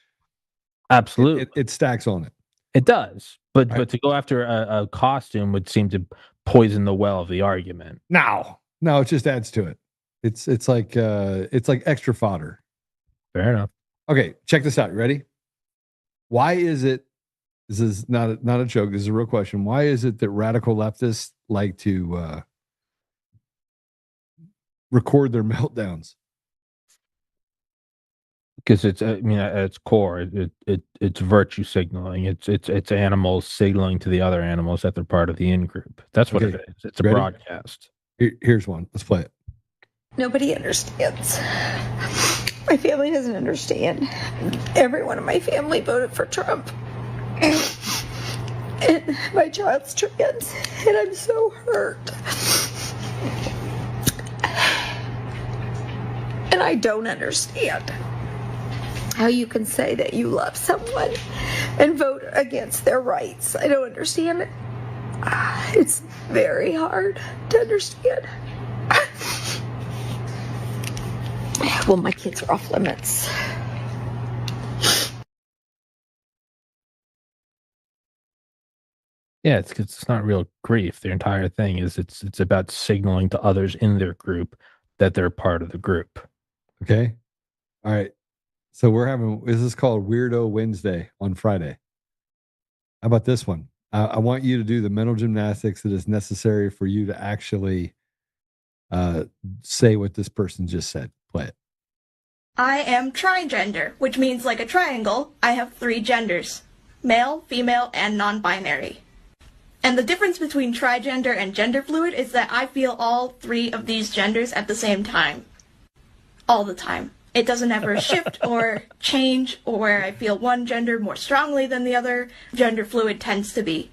Absolutely, it stacks on it. It does, but to go after a costume would seem to poison the well of the argument. No, it just adds to it. It's like extra fodder. Fair enough. Okay, check this out. You ready? Why is it? This is not a joke. This is a real question. Why is it that radical leftists like to record their meltdowns? Because it's, I mean, at its core, it's virtue signaling. It's animals signaling to the other animals that they're part of the in-group. That's what it is. It's a Ready? broadcast. Here's one. Let's play it. Nobody understands. My family doesn't understand. Everyone in my family voted for Trump. And my child's trans, and I'm so hurt. And I don't understand how you can say that you love someone and vote against their rights. I don't understand it. It's very hard to understand. Well, my kids are off limits. Yeah, it's not real grief. Their entire thing is it's about signaling to others in their group that they're part of the group. Okay. All right. So this is called Weirdo Wednesday on Friday. How about this one? I want you to do the mental gymnastics that is necessary for you to actually say what this person just said. Play it. I am trigender, which means like a triangle, I have 3 genders: male, female, and non-binary. And the difference between trigender and gender fluid is that I feel all 3 of these genders at the same time. All the time. It doesn't ever shift or change, or where I feel one gender more strongly than the other. Gender fluid tends to be.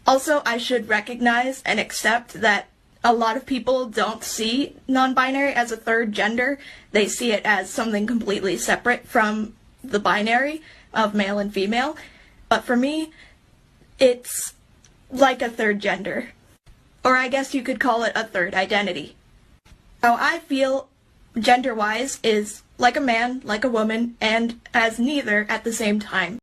Also, I should recognize and accept that a lot of people don't see non-binary as a third gender. They see it as something completely separate from the binary of male and female. But for me, it's like a third gender. Or I guess you could call it a third identity. How I feel gender-wise is like a man, like a woman, and as neither at the same time.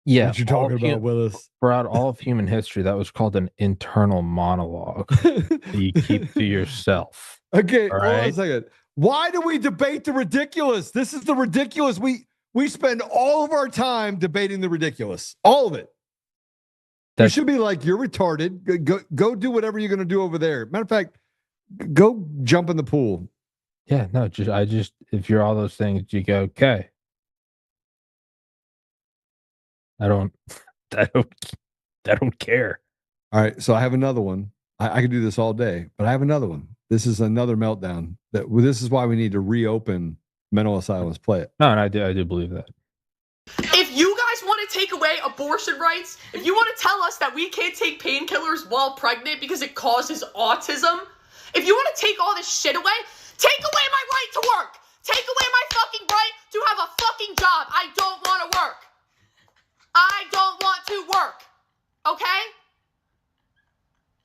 Yeah, what you talking about, Willis? Throughout all of human history, that was called an internal monologue that you keep to yourself. Okay, all hold on a right? second. Why do we debate the ridiculous? This is the ridiculous. We spend all of our time debating the ridiculous. All of it. You should be like, you're retarded. Go do whatever you're going to do over there. Matter of fact, go jump in the pool. Yeah, no, if you're all those things, you go, okay. I don't care. All right, so I have another one. I could do this all day, but I have another one. This is another meltdown. This is why we need to reopen mental asylums. Play it. No, and I do believe that. If you guys want to take away abortion rights, if you want to tell us that we can't take painkillers while pregnant because it causes autism, if you want to take all this shit away, take away my right to work. Take away my fucking right to have a fucking job. I don't want to work. I don't want to work. Okay?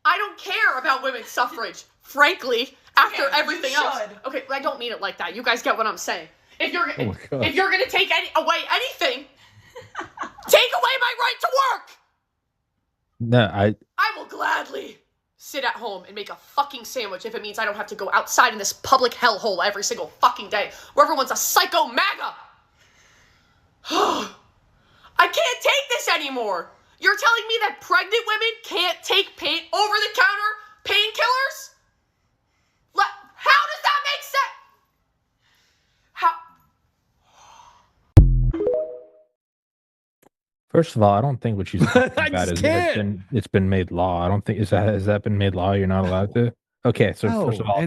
I don't care about women's suffrage, frankly, after everything else. Okay, I don't mean it like that. You guys get what I'm saying. If you're gonna take away anything, take away my right to work. No, I will gladly sit at home and make a fucking sandwich if it means I don't have to go outside in this public hellhole every single fucking day where everyone's a psycho MAGA. I can't take this anymore. You're telling me that pregnant women can't take over-the-counter painkillers? How does that make sense? How? First of all, I don't think what she's talking about is it's been made law. I don't think has that been made law? You're not allowed to. Okay, so first of all,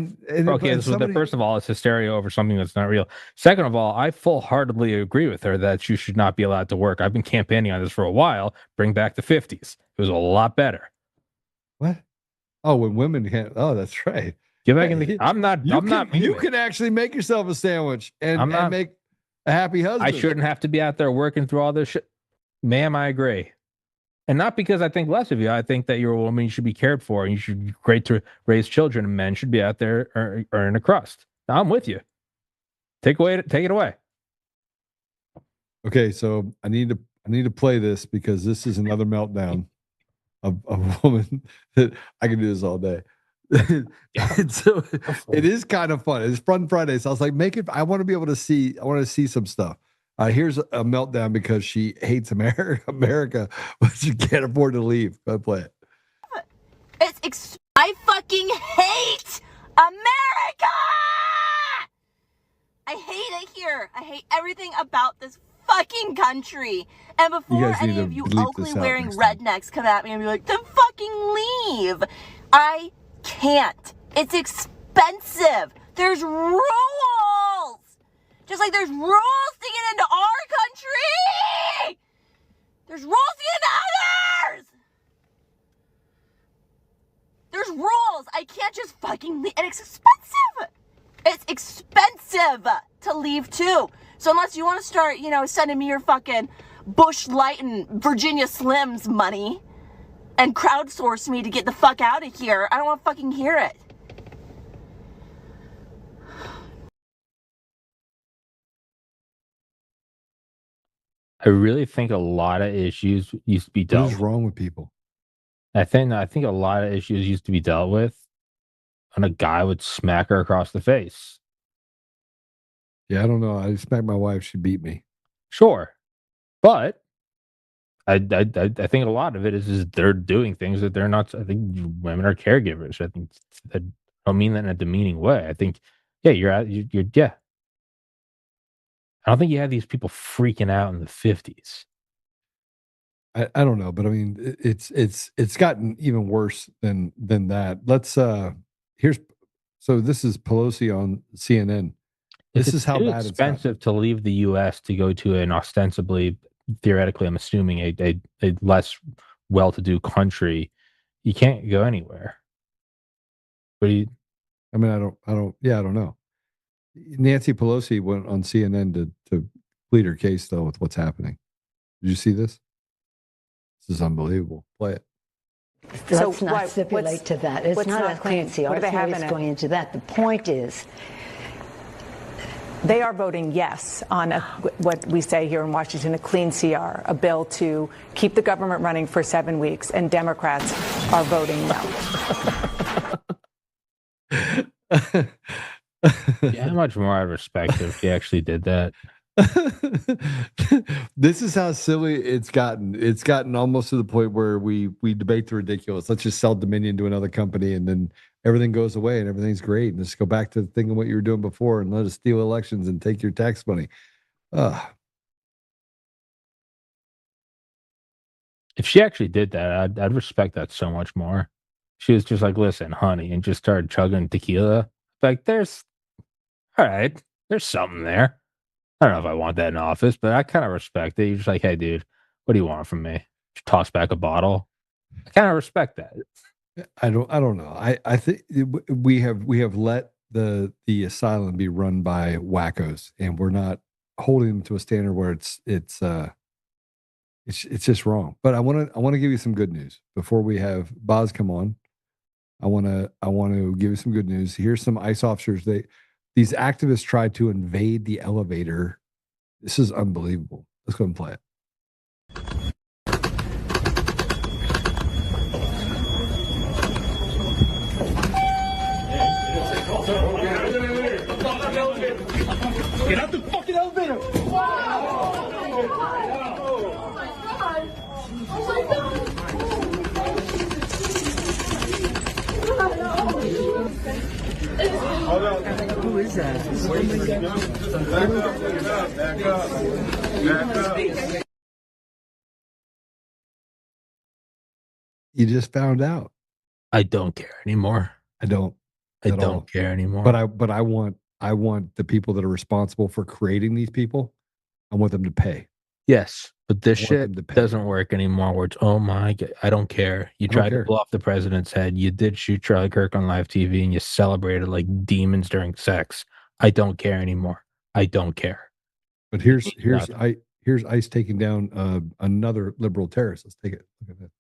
first of all, it's hysteria over something that's not real. Second of all, I full-heartedly agree with her that you should not be allowed to work. I've been campaigning on this for a while. Bring back the 50s. It was a lot better. What? Oh, when women can't. Oh, that's right. Get back in the. I'm not. You can actually make yourself a sandwich and make a happy husband. I shouldn't have to be out there working through all this shit, ma'am. I agree. And not because I think less of you. I think that you're a woman, you should be cared for, and you should be great to raise children, and men should be out there earning a crust. I'm with you. Take it away. Okay, so I need I need to play this because this is another meltdown of a woman that I can do this all day. And so it is kind of fun. It's Fun Friday. So I was like, make it. I want to be able to see. I want to see some stuff. Here's a meltdown because she hates America, but she can't afford to leave. Go play it. I fucking hate America. I hate it here. I hate everything about this fucking country. And before any of you Oakley wearing rednecks come at me and be like, then fucking leave. I can't. It's expensive. There's rules. Just like there's rules to get into our country. There's rules to get into others. There's rules. I can't just fucking leave. And it's expensive. It's expensive to leave too. So unless you want to start, sending me your fucking Bush Light and Virginia Slims money and crowdsource me to get the fuck out of here, I don't want to fucking hear it. I really think a lot of issues used to be dealt with. What is wrong with people? I think a lot of issues used to be dealt with when a guy would smack her across the face. Yeah, I don't know. I smacked my wife. She beat me. Sure. But I think a lot of it is they're doing things that they're not. I think women are caregivers. I think I don't mean that in a demeaning way. I think, yeah. I don't think you had these people freaking out in the 50s. I don't know, but I mean, it's gotten even worse than that. Let's so this is Pelosi on CNN. This is how bad it's expensive to leave the U.S. to go to an ostensibly, theoretically, I'm assuming a less well-to-do country. You can't go anywhere. But I don't know. Nancy Pelosi went on CNN to plead her case though with what's happening. Did you see this? This is unbelievable. Play it. Let's not stipulate to that. It's not a clemency. What do they have in it? Going into that. The point is, they are voting yes on what we say here in Washington, a clean CR, a bill to keep the government running for 7 weeks, and Democrats are voting no. Yeah, how much more I respect if he actually did that. This is how silly it's gotten. It's gotten almost to the point where we debate the ridiculous. Let's just sell Dominion to another company and then everything goes away and everything's great. And just go back to thinking what you were doing before and let us steal elections and take your tax money. If she actually did that, I'd respect that so much more. She was just like, listen, honey, and just started chugging tequila. Like, there's something there. I don't know if I want that in office, but I kind of respect it. You're just like, hey, dude, what do you want from me? Just toss back a bottle. I kind of respect that. I don't know. I think we have let the asylum be run by wackos, and we're not holding them to a standard where it's just wrong. But I want to give you some good news before we have Boz come on. I want to give you some good news. Here's some ICE officers. These activists tried to invade the elevator. This is unbelievable. Let's go and play it. Get out the fucking elevator! Who is that? Back up. You just found out. I don't care anymore. I don't care anymore. But I want the people that are responsible for creating these people, I want them to pay. Yes, but this shit doesn't work anymore where it's, oh my God, I don't care. You tried to blow off the president's head. You did shoot Charlie Kirk on live TV and you celebrated like demons during sex. I don't care anymore. I don't care. But here's ICE taking down another liberal terrorist. Let's take it. Look at this.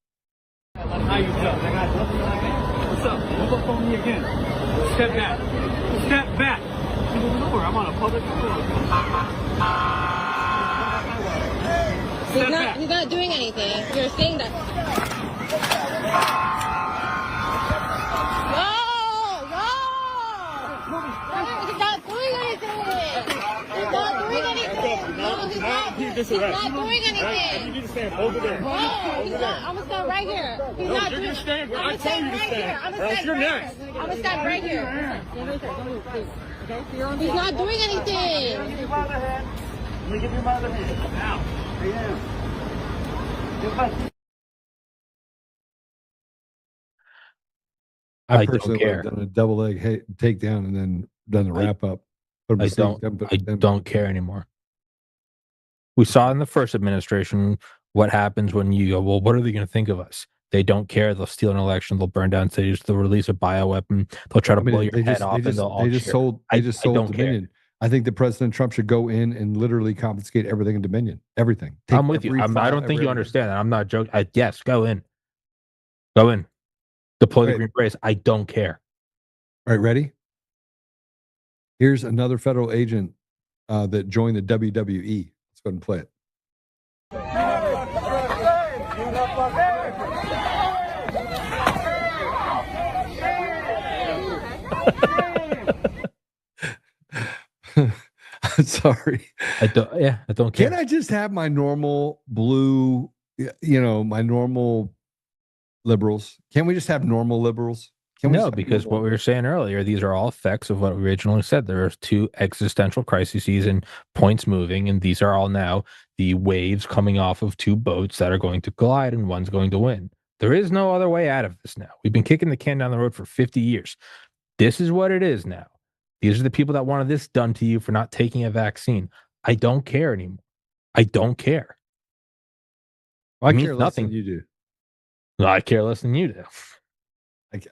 How you feel? What's up? Look up on me again. Step back. Step back. I'm on a public floor. He's not doing anything. You're saying that. No! He's not doing anything! He's not doing anything! No, he's not doing anything! You need to stand over there. No, he's not. I'm gonna stand right here. He's not doing anything. I tell you to stand. I'm gonna stand right here. He's not doing anything. Let me give you my other hand. Now. I personally don't care. would have done a double leg takedown and then done the wrap up. I don't care anymore. We saw in the first administration what happens when you go, well, what are they going to think of us? They don't care. They'll steal an election. They'll burn down cities. They'll release a bioweapon. They'll try to blow your head off. They just sold Dominion. I think that President Trump should go in and literally confiscate everything in Dominion. Everything. I'm with you. I don't think you understand that. I'm not joking. Yes, go in. Go in. Deploy the Green Berets. I don't care. All right, ready? Here's another federal agent that joined the WWE. Let's go ahead and play it. I'm sorry. I don't care. Can I just have my normal blue, my normal liberals? Can we just have normal liberals? No, because what we were saying earlier, these are all effects of what we originally said. There are two existential crises and points moving, and these are all now the waves coming off of two boats that are going to collide, and one's going to win. There is no other way out of this now. We've been kicking the can down the road for 50 years. This is what it is now. These are the people that wanted this done to you for not taking a vaccine. I don't care anymore. I don't care. I care less than you do. No, I care less than you do.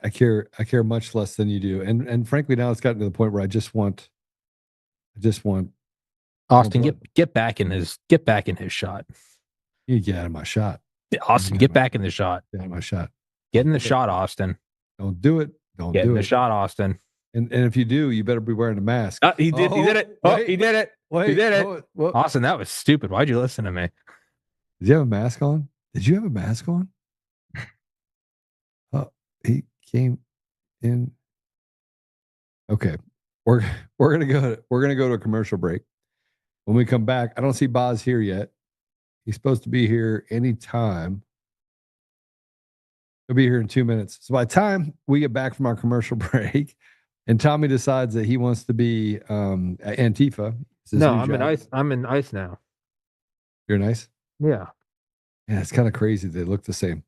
I care much less than you do. And frankly, now it's gotten to the point where I just want Austin, get back in his shot. You get out of my shot. Austin, get back in the shot. Get out of my shot. Get in the shot, Austin. Don't do it. Don't get do in it. the shot, Austin. And if you do, you better be wearing a mask. He did. He did it. He did it. He did it. What? Austin, that was stupid. Why'd you listen to me? Did you have a mask on? Did you have a mask on? He came in. Okay, we're gonna go to a commercial break. When we come back, I don't see Boz here yet. He's supposed to be here anytime. He'll be here in 2 minutes. So by the time we get back from our commercial break, and Tommy decides that he wants to be Antifa. No, I'm in ICE now. You're in ICE? Yeah. Yeah, it's kind of crazy. They look the same.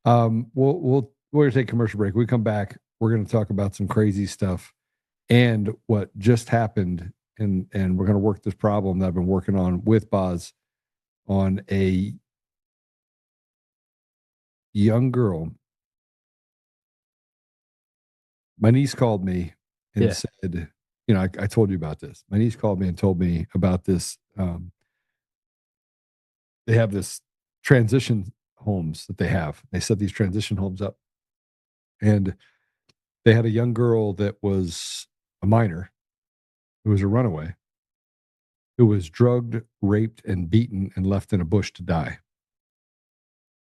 We're going to take a commercial break. We come back. We're going to talk about some crazy stuff and what just happened. And we're going to work this problem that I've been working on with Boz on a young girl. My niece called me and said, I told you about this. My niece called me and told me about this. They have this transition homes that they have. They set these transition homes up. And they had a young girl that was a minor, who was a runaway, who was drugged, raped, and beaten and left in a bush to die.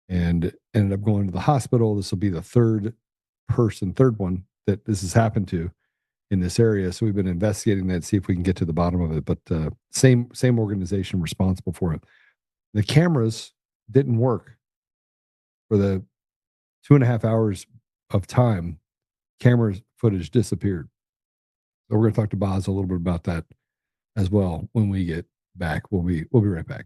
And ended up going to the hospital. This will be the third one that this has happened to in this area. So we've been investigating that, see if we can get to the bottom of it. But same organization responsible for it. The cameras didn't work for the 2.5 hours of time. Camera footage disappeared. So we're going to talk to Boz a little bit about that as well when we get back. We'll be right back.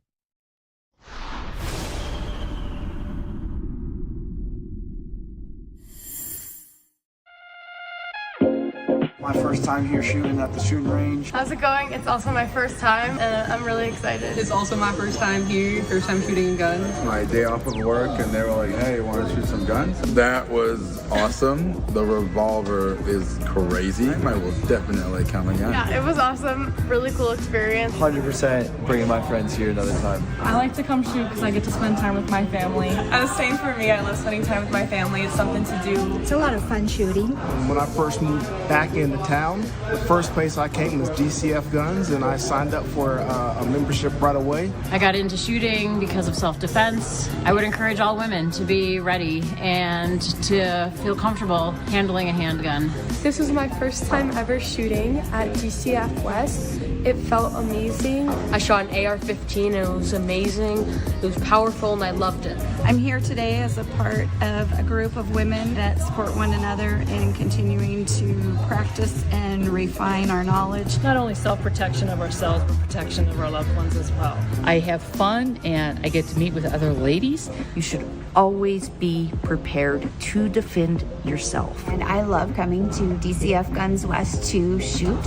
My first time here shooting at the shooting range. How's it going? It's also my first time, and I'm really excited. It's also my first time here, first time shooting a gun. My day off of work, and they were like, hey, want to shoot some guns? That was awesome. The revolver is crazy. I will definitely come again. Yeah, it was awesome. Really cool experience. 100% bringing my friends here another time. I like to come shoot because I get to spend time with my family. Same for me. I love spending time with my family. It's something to do. It's a lot of fun shooting. When I first moved back into into town. The first place I came was DCF Guns, and I signed up for a membership right away. I got into shooting because of self-defense. I would encourage all women to be ready and to feel comfortable handling a handgun. This was my first time ever shooting at DCF West. It felt amazing. I shot an AR-15 and it was amazing. It was powerful and I loved it. I'm here today as a part of a group of women that support one another in continuing to practice and refine our knowledge. Not only self-protection of ourselves, but protection of our loved ones as well. I have fun and I get to meet with other ladies. You should always be prepared to defend yourself. And I love coming to DCF Guns West to shoot.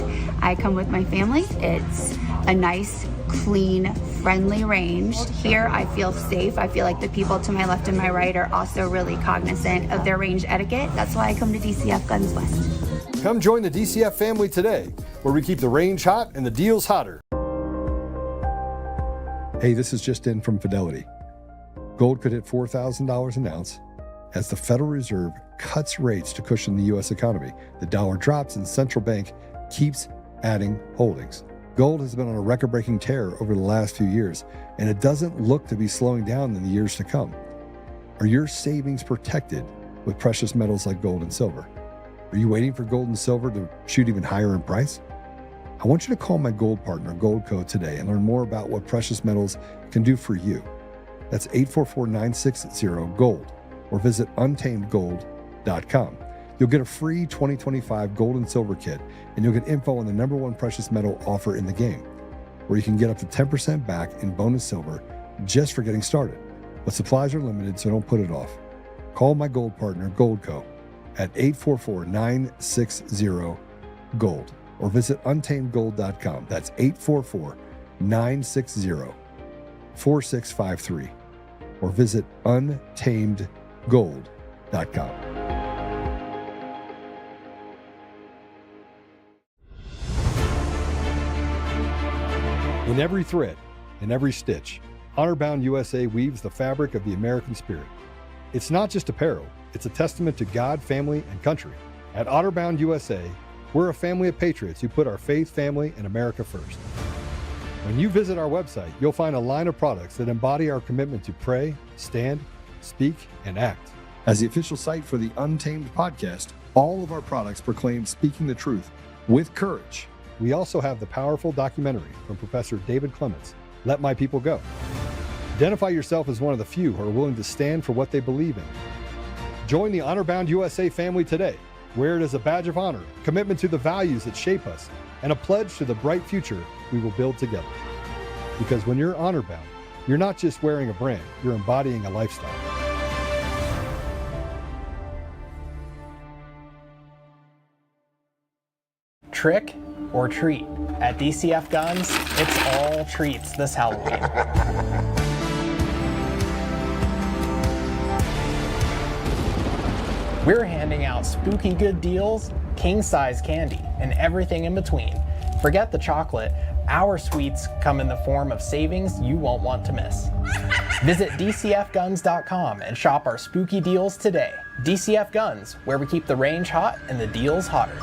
I come with my family. It's a nice, clean, friendly range. Here I feel safe. I feel like the people to my left and my right are also really cognizant of their range etiquette. That's why I come to DCF Guns West. Come join the DCF family today, where we keep the range hot and the deals hotter. Hey, this is just in from Fidelity. Gold could hit $4,000 an ounce as the Federal Reserve cuts rates to cushion the U.S. economy. The dollar drops and central bank keeps adding holdings. Gold has been on a record-breaking tear over the last few years, and it doesn't look to be slowing down in the years to come. Are your savings protected with precious metals like gold and silver? Are you waiting for gold and silver to shoot even higher in price? I want you to call my gold partner, Goldco, today and learn more about what precious metals can do for you. That's 844-960-GOLD or visit untamedgold.com. You'll get a free 2025 gold and silver kit, and you'll get info on the #1 precious metal offer in the game, where you can get up to 10% back in bonus silver just for getting started. But supplies are limited, so don't put it off. Call my gold partner, Goldco, at 844-960-GOLD or visit untamedgold.com. That's 844-960-4653 or visit untamedgold.com. In every thread, in every stitch, Honor-Bound USA weaves the fabric of the American spirit. It's not just apparel, it's a testament to God, family, and country. At Honor-Bound USA, we're a family of patriots who put our faith, family, and America first. When you visit our website, you'll find a line of products that embody our commitment to pray, stand, speak, and act. As the official site for the Untamed podcast, all of our products proclaim speaking the truth with courage. We also have the powerful documentary from Professor David Clements, Let My People Go. Identify yourself as one of the few who are willing to stand for what they believe in. Join the Honor-Bound USA family today. Wear it as a badge of honor, commitment to the values that shape us, and a pledge to the bright future we will build together. Because when you're honor-bound, you're not just wearing a brand, you're embodying a lifestyle. Trick or treat. At DCF Guns, it's all treats this Halloween. We're handing out spooky good deals, king-size candy, and everything in between. Forget the chocolate, our sweets come in the form of savings you won't want to miss. Visit DCFguns.com and shop our spooky deals today. DCF Guns, where we keep the range hot and the deals hotter.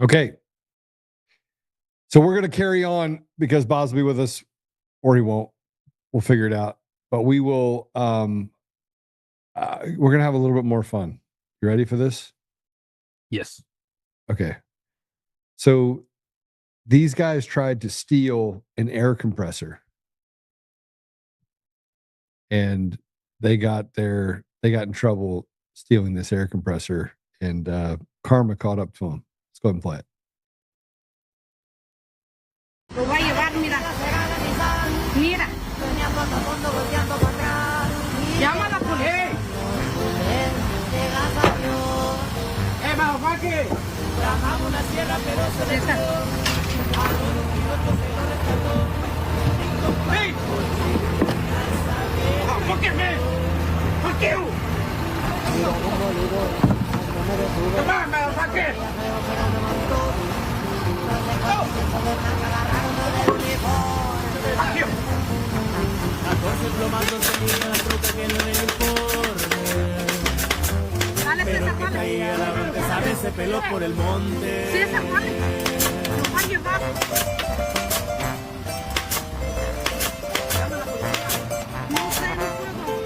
Okay. So we're going to carry on because Bob's will be with us, or he won't. We'll figure it out. But we will, we're going to have a little bit more fun. You ready for this? Yes. Okay. So these guys tried to steal an air compressor. And they got in trouble stealing this air compressor, and karma caught up to them. Let's go ahead and play it. Lo voy a llevar, mira. Mira. Llama a la policía. Motherfucker. Tramamos una sierra, pero se desató. Hey! Oh, fuck it, man! Fuck you! Come on, motherfucker! Oh! Fuck you! Pero el que traía la verde, ¿sabes? Se peló por el monte. Sí, esa Juan. Lo va a llevar. No sé, no puedo.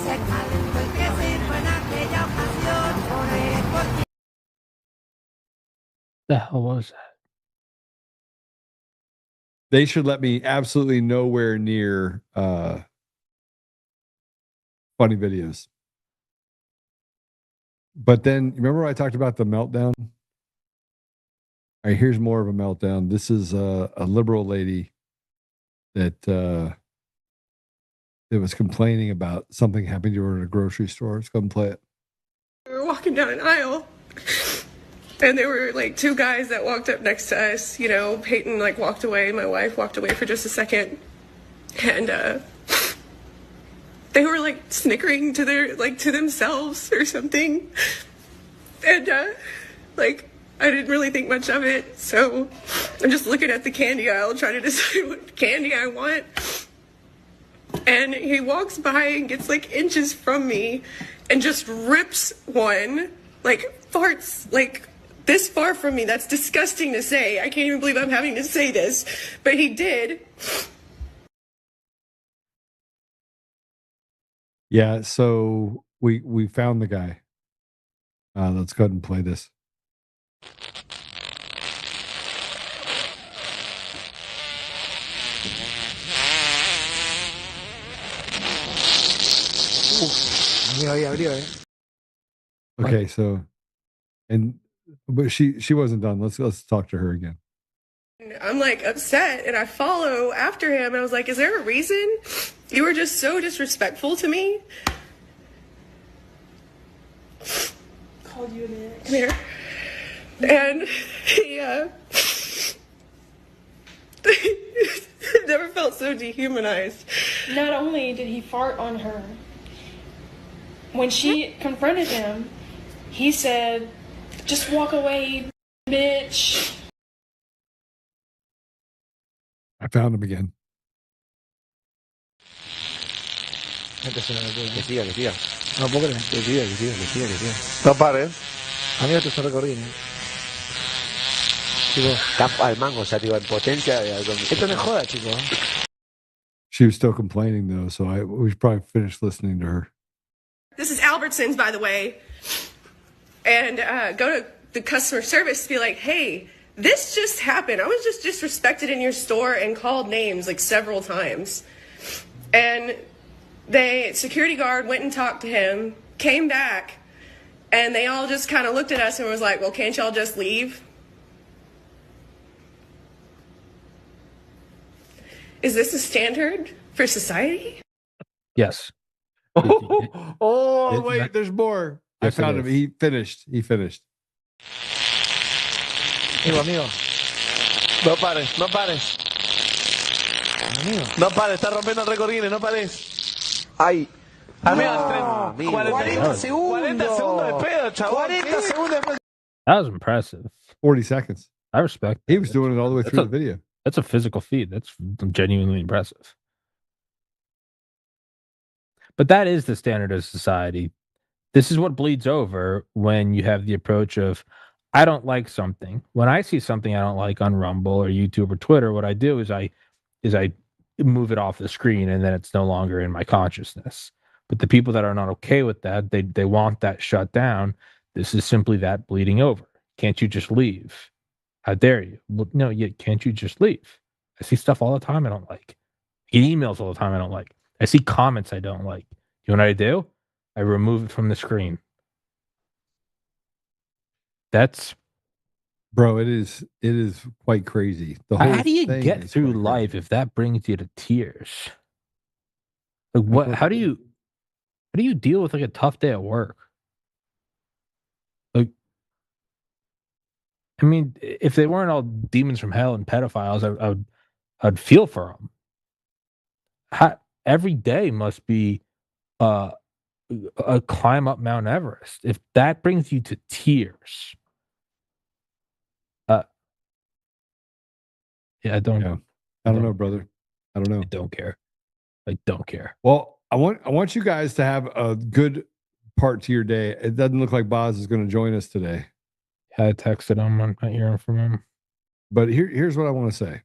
Se calentó el que sirvo en aquella ocasión por el The hell was that? They should let me absolutely nowhere near funny videos. But then remember I talked about the meltdown? All right, here's more of a meltdown. This is a liberal lady that was complaining about something happening to her in a grocery store. Let's go and play it. We were walking down an aisle, and there were like two guys that walked up next to us. You know, Peyton like walked away. My wife walked away for just a second, and they were like snickering to to themselves or something. And like I didn't really think much of it, so I'm just looking at the candy aisle trying to decide what candy I want. And he walks by and gets like inches from me and just rips one, like farts like this far from me. That's disgusting to say. I can't even believe I'm having to say this, but he did. Yeah, so we found the guy. Let's go ahead and play this. Okay, so but she wasn't done. Let's talk to her again. I'm like upset and I follow after him. I was like, is there a reason? You were just so disrespectful to me. Called you a minute. Come here. And he never felt so dehumanized. Not only did he fart on her, when she confronted him, he said, just walk away, bitch. I found him again. Que siga. No puedo creer. Que siga. No pares. Amigo, te estoy recorriendo. Chico. Campo al mango, o sea, digo, en potencia. Esto no es joda, chico. She was still complaining though, so we should probably finish listening to her. This is Albertsons, by the way. And go to the customer service to be like, hey, this just happened. I was just disrespected in your store and called names like several times. And security guard went and talked to him, came back, and they all just kind of looked at us and was like, well, can't y'all just leave? Is this a standard for society? Yes. Wait, there's more. Yes, I found him. He finished. Amigo. No pares. Amigo. No pares, está rompiendo el récord, no pares. Ay. Amigo, 40 segundos. 40 segundos de pedo, chaval. 40 segundos de pedo. That was impressive. 40 seconds. I respect. He was doing it all the way through the video. That's a physical feat. That's genuinely impressive. But that is the standard of society. This is what bleeds over when you have the approach of, I don't like something. When I see something I don't like on Rumble or YouTube or Twitter, what I do is I move it off the screen and then it's no longer in my consciousness. But the people that are not okay with that, they want that shut down. This is simply that bleeding over. Can't you just leave? How dare you? Well, no, can't you just leave? I see stuff all the time I don't like. I get emails all the time I don't like. I see comments I don't like. You know what I do? I remove it from the screen. That's... Bro, it is quite crazy. How do you get through life if that brings you to tears? Like what? How do you deal with like a tough day at work? Like, I mean, if they weren't all demons from hell and pedophiles, I'd feel for them. every day must be a climb up Mount Everest. If that brings you to tears, yeah, I don't. Yeah. I don't know, brother. I don't know. I don't care. I don't care. Well, I want you guys to have a good part to your day. It doesn't look like Boz is going to join us today. I texted him. I'm not hearing from him. But here's what I want to say.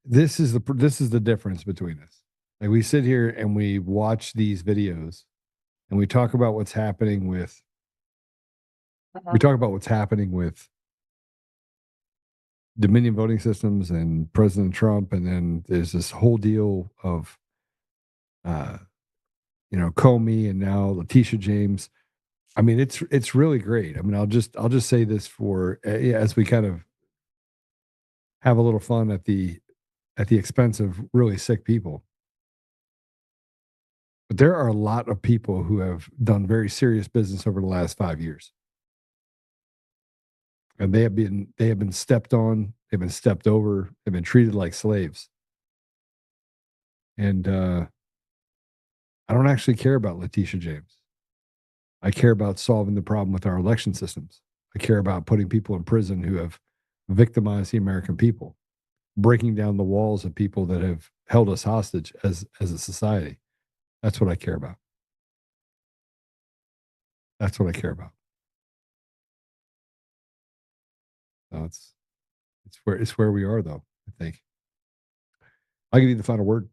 This is the difference between us. Like, we sit here and we watch these videos and we talk about what's happening with Dominion voting systems and President Trump, and then there's this whole deal of Comey and now Letitia James. I mean, it's really great. I mean, I'll just say this for as we kind of have a little fun at the expense of really sick people. But there are a lot of people who have done very serious business over the last 5 years. And they have been stepped on, they've been stepped over, they've been treated like slaves. And I don't actually care about Letitia James. I care about solving the problem with our election systems. I care about putting people in prison who have victimized the American people, breaking down the walls of people that have held us hostage as a society. That's what I care about. That's what I care about. So it's where we are, though, I think. I'll give you the final word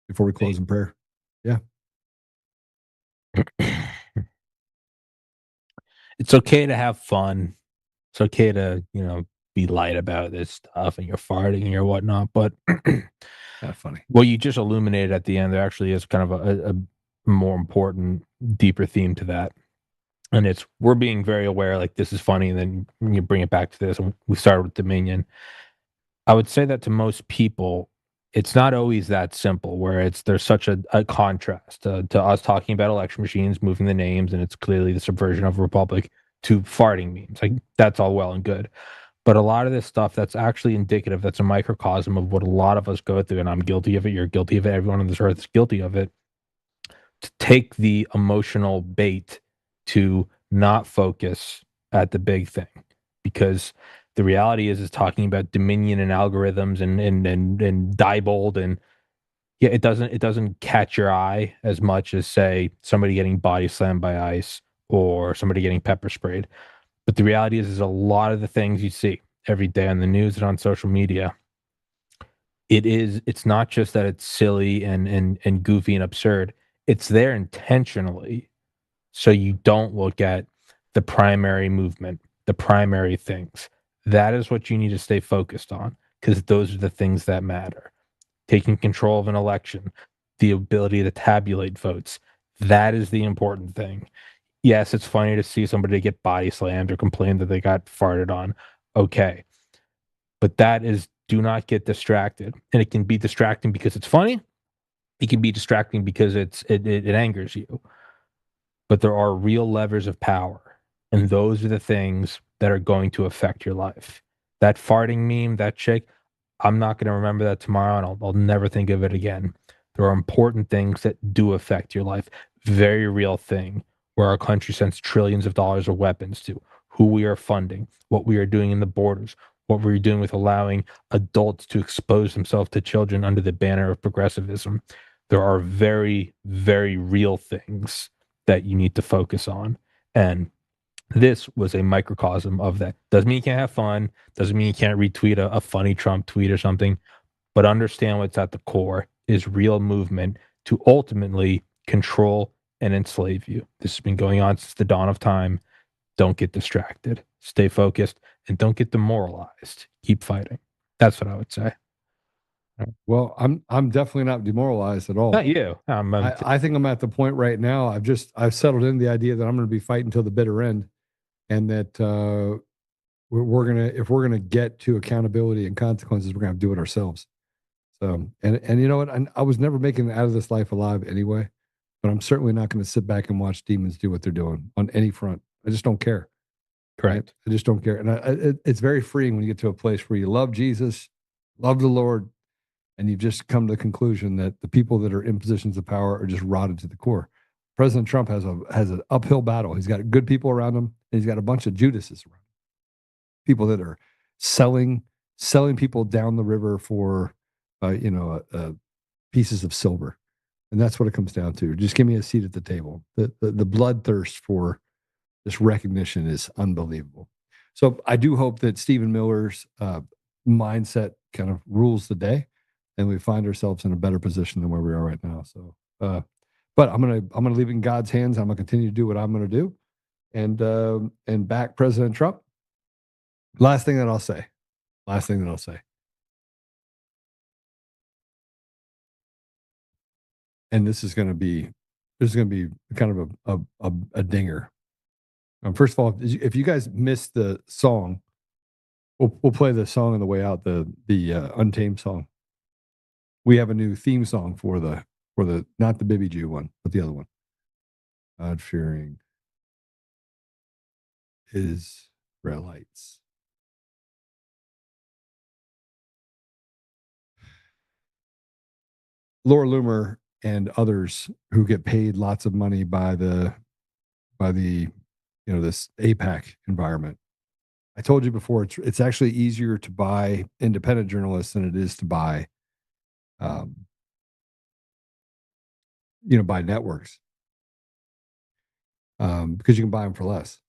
before we close in prayer. Yeah. It's okay to have fun. It's okay to, be light about this stuff and you're farting and you're whatnot. But not funny. Well, you just illuminated at the end, there actually is kind of a more important, deeper theme to that. And it's, we're being very aware, like, this is funny, and then you bring it back to this, and we started with Dominion. I would say that to most people, it's not always that simple, where there's such a contrast to us talking about election machines, moving the names, and it's clearly the subversion of a republic, to farting memes. Like, that's all well and good. But a lot of this stuff that's actually indicative, that's a microcosm of what a lot of us go through, and I'm guilty of it, you're guilty of it, everyone on this earth is guilty of it, to take the emotional bait to not focus at the big thing. Because the reality is talking about Dominion and algorithms and Diebold, and yeah, it doesn't catch your eye as much as, say, somebody getting body slammed by ICE or somebody getting pepper sprayed. But the reality is a lot of the things you see every day on the news and on social media, it's not just that it's silly and goofy and absurd. It's there intentionally, so you don't look at the primary movement, the primary things. That is what you need to stay focused on, because those are the things that matter. Taking control of an election, the ability to tabulate votes, that is the important thing. Yes, it's funny to see somebody get body slammed or complain that they got farted on. Okay. But that is, do not get distracted. And it can be distracting because it's funny. It can be distracting because it angers you. But there are real levers of power. And those are the things that are going to affect your life. That farting meme, that chick, I'm not going to remember that tomorrow, and I'll never think of it again. There are important things that do affect your life. Very real thing, where our country sends trillions of dollars of weapons to, who we are funding, what we are doing in the borders, what we're doing with allowing adults to expose themselves to children under the banner of progressivism. There are very, very real things that you need to focus on. And this was a microcosm of that. Doesn't mean you can't have fun. Doesn't mean you can't retweet a funny Trump tweet or something. But understand what's at the core is real movement to ultimately control and enslave you. This has been going on since the dawn of time. Don't get distracted. Stay focused, and don't get demoralized. Keep fighting. That's what I would say. Well, I'm definitely not demoralized at all. Not you. I think I'm at the point right now. I've settled in the idea that I'm going to be fighting until the bitter end, and that if we're gonna get to accountability and consequences, we're gonna have to do it ourselves. So, and you know what? I was never making it out of this life alive anyway, but I'm certainly not going to sit back and watch demons do what they're doing on any front. I just don't care. Correct. I just don't care. And it's very freeing when you get to a place where you love Jesus, love the Lord, And you've just come to the conclusion that the people that are in positions of power are just rotted to the core. President Trump has an uphill battle. He's got good people around him, and he's got a bunch of Judases around him. People that are selling people down the river for, pieces of silver. And that's what it comes down to. Just give me a seat at the table. The bloodthirst for this recognition is unbelievable. So I do hope that Stephen Miller's mindset kind of rules the day, and we find ourselves in a better position than where we are right now. So, but I'm gonna leave it in God's hands. I'm gonna continue to do what I'm gonna do, and back President Trump. Last thing that I'll say. And this is going to be kind of a dinger. First of all, if you guys missed the song, we'll play the song on the way out, the Untamed song. We have a new theme song for the not the Bibi Jew one, but the other one. God-fearing Israelites. Laura Loomer and others who get paid lots of money by the this APAC environment. I told you before, it's actually easier to buy independent journalists than it is to buy buy networks, because you can buy them for less.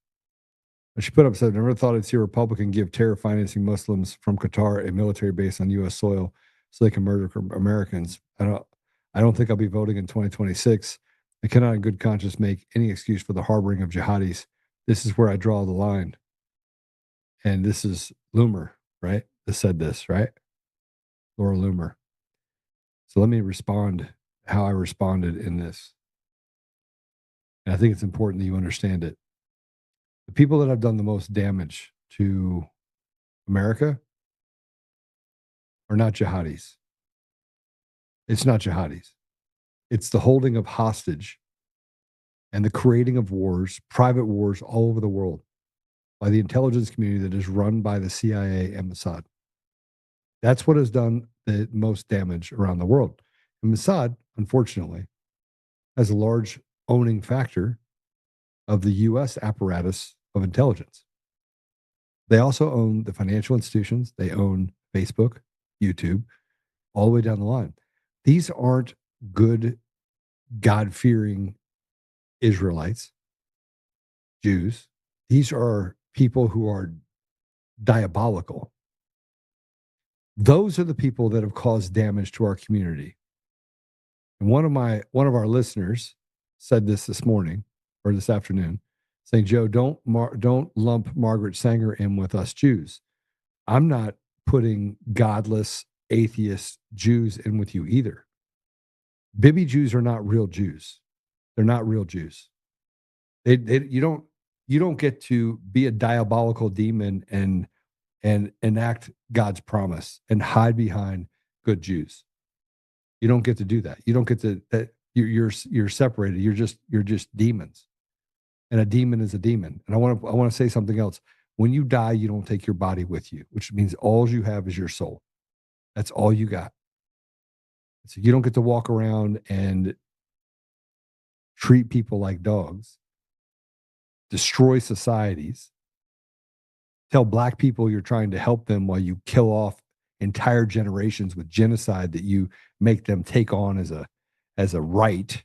And she put up, said, never thought I'd see a Republican give terror financing Muslims from Qatar a military base on U.S. soil so they can murder Americans. I don't think I'll be voting in 2026. I cannot in good conscience make any excuse for the harboring of jihadis. This is where I draw the line. And this is Loomer, right? That said this, right? Laura Loomer. So let me respond how I responded in this. And I think it's important that you understand it. The people that have done the most damage to America are not jihadis. It's not jihadis. It's the holding of hostage and the creating of wars, private wars all over the world by the intelligence community that is run by the CIA and Mossad. That's what has done the most damage around the world. And Mossad, unfortunately, has a large owning factor of the U.S. apparatus of intelligence. They also own the financial institutions. They own Facebook, YouTube, all the way down the line. These aren't good, God-fearing Israelites, Jews. These are people who are diabolical. Those are the people that have caused damage to our community. And one of our listeners said this morning or this afternoon, saying, Joe, don't lump Margaret Sanger in with us Jews. I'm not putting godless, atheist Jews in with you either. Bibi Jews are not real Jews. They're not real Jews. You don't get to be a diabolical demon and enact God's promise and hide behind good Jews. You don't get to do that. You don't get to that. You're separated. You're just demons. And a demon is a demon. And I want to say something else. When you die, you don't take your body with you, which means all you have is your soul. That's all you got. So you don't get to walk around and treat people like dogs, destroy societies, tell black people you're trying to help them while you kill off entire generations with genocide that you make them take on as a right.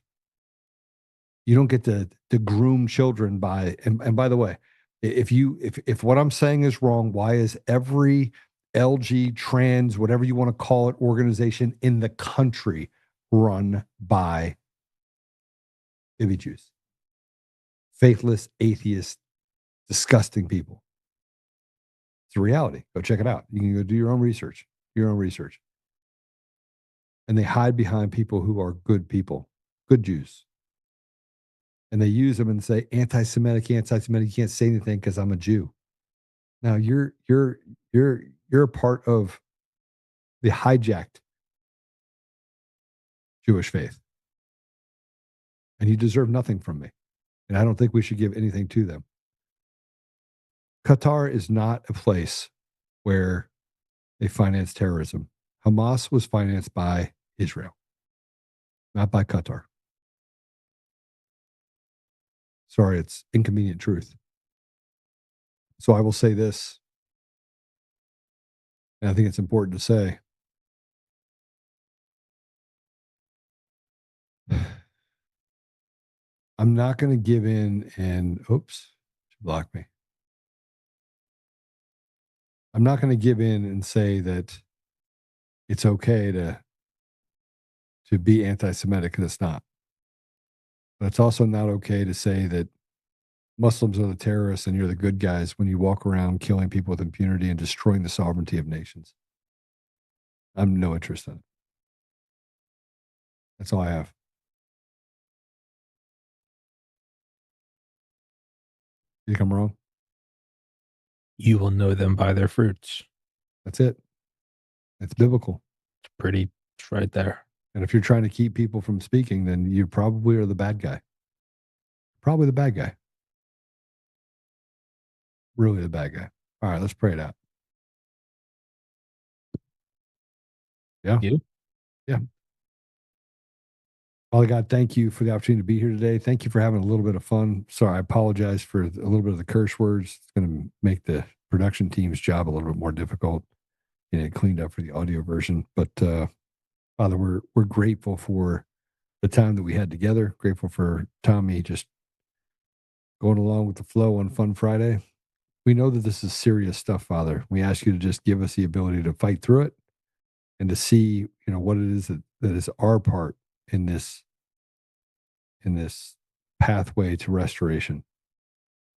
You don't get to groom children by, and by the way, if what I'm saying is wrong, why is every LG, trans, whatever you want to call it, organization in the country run by Bibi Jews? Faithless, atheist, disgusting people. It's a reality. Go check it out. You can go do your own research. And they hide behind people who are good people, good Jews. And they use them and say, anti-Semitic, you can't say anything because I'm a Jew. Now you're a part of the hijacked Jewish faith. And you deserve nothing from me. And I don't think we should give anything to them. Qatar is not a place where they finance terrorism. Hamas was financed by Israel, not by Qatar. Sorry, it's inconvenient truth. So I will say this, and I think it's important to say. I'm not going to give in and, oops, she blocked me. I'm not going to give in and say that it's okay to be anti-Semitic, because it's not. But it's also not okay to say that Muslims are the terrorists and you're the good guys when you walk around killing people with impunity and destroying the sovereignty of nations. I'm no interest in it. That's all I have. You think I'm wrong? You will know them by their fruits. That's it. It's biblical. It's right there. And if you're trying to keep people from speaking, then you probably are the bad guy. Probably the bad guy. Really the bad guy. All right, let's pray it out. Yeah. You? Yeah. Father God, thank you for the opportunity to be here today. Thank you for having a little bit of fun. Sorry, I apologize for a little bit of the curse words. It's going to make the production team's job a little bit more difficult, getting it cleaned up for the audio version. But Father, we're grateful for the time that we had together. Grateful for Tommy just going along with the flow on Fun Friday. We know that this is serious stuff, Father. We ask you to just give us the ability to fight through it and to see, what it is that is our part in this pathway to restoration.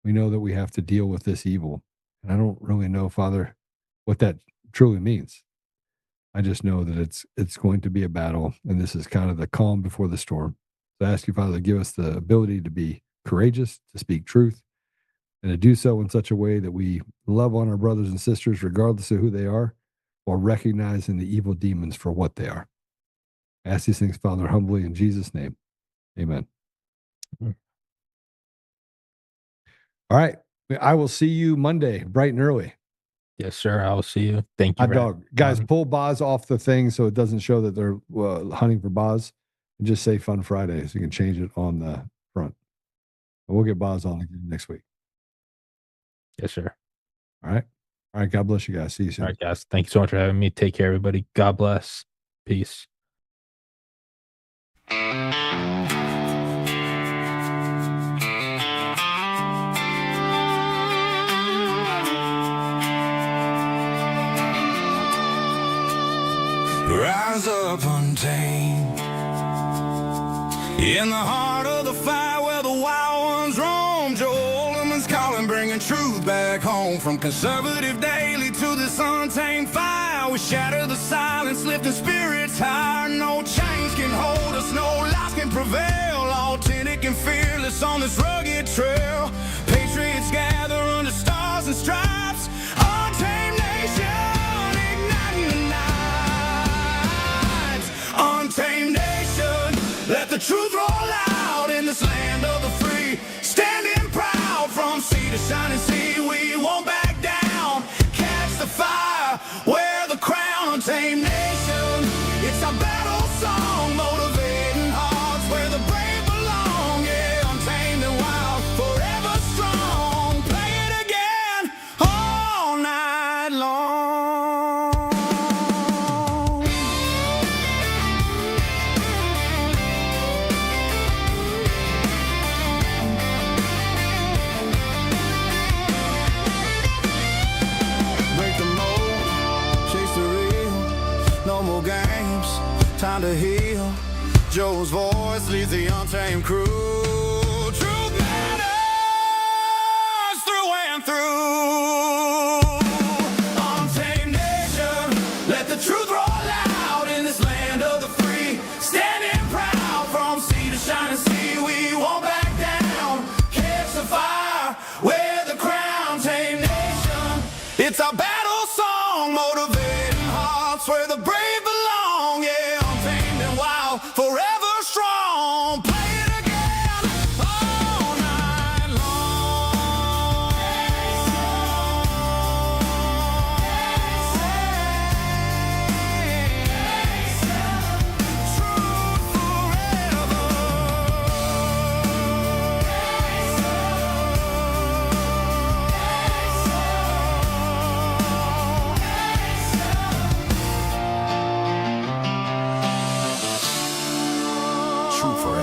We know that we have to deal with this evil. And I don't really know, Father, what that truly means. I just know that it's going to be a battle, and this is kind of the calm before the storm. So I ask you, Father, to give us the ability to be courageous, to speak truth, and to do so in such a way that we love on our brothers and sisters, regardless of who they are, while recognizing the evil demons for what they are. I ask these things, Father, humbly in Jesus' name. Amen. All right. I will see you Monday, bright and early. Yes, sir. I'll see you. Thank you. Hot dog. Guys, pull Boz off the thing so it doesn't show that they're hunting for Boz. And just say Fun Friday so you can change it on the front. And we'll get Boz on again next week. Yes, sir. All right. All right. God bless you guys. See you soon. All right, guys. Thank you so much for having me. Take care, everybody. God bless. Peace. Rise up untamed in the heart of the fight where the wild ones roam. Joe Oltmann's calling, bringing truth back home. From conservative daily to this untamed fire, we shatter the silence, lifting spirits higher. No chains can hold us, no lies can prevail. Authentic and fearless on this rugged trail. Patriots gather under stars and stripes. Untamed nation, igniting the night. Untamed nation, let the truth roll out in this land of the free. Standing proud from sea to shining sea, we won't back down. Catch the fire, wear the crown. Untamed nation, it's our battle song, motivating hearts where the brave belong. Yeah, untamed and wild, forever strong. Play it again all night long. Break the mold, chase the real. No more games, time to heal. Joe's voice leads the untamed crew. Truth matters through and through. Untamed nation, let the truth roll out in this land of the free. Standing proud from sea to shining sea, we won't back down. Catch the fire, wear the crown. Untamed nation, it's our battle song, motivating hearts where the brave belong. Yeah, untamed and wild, forever strong. Play it again all night long. true for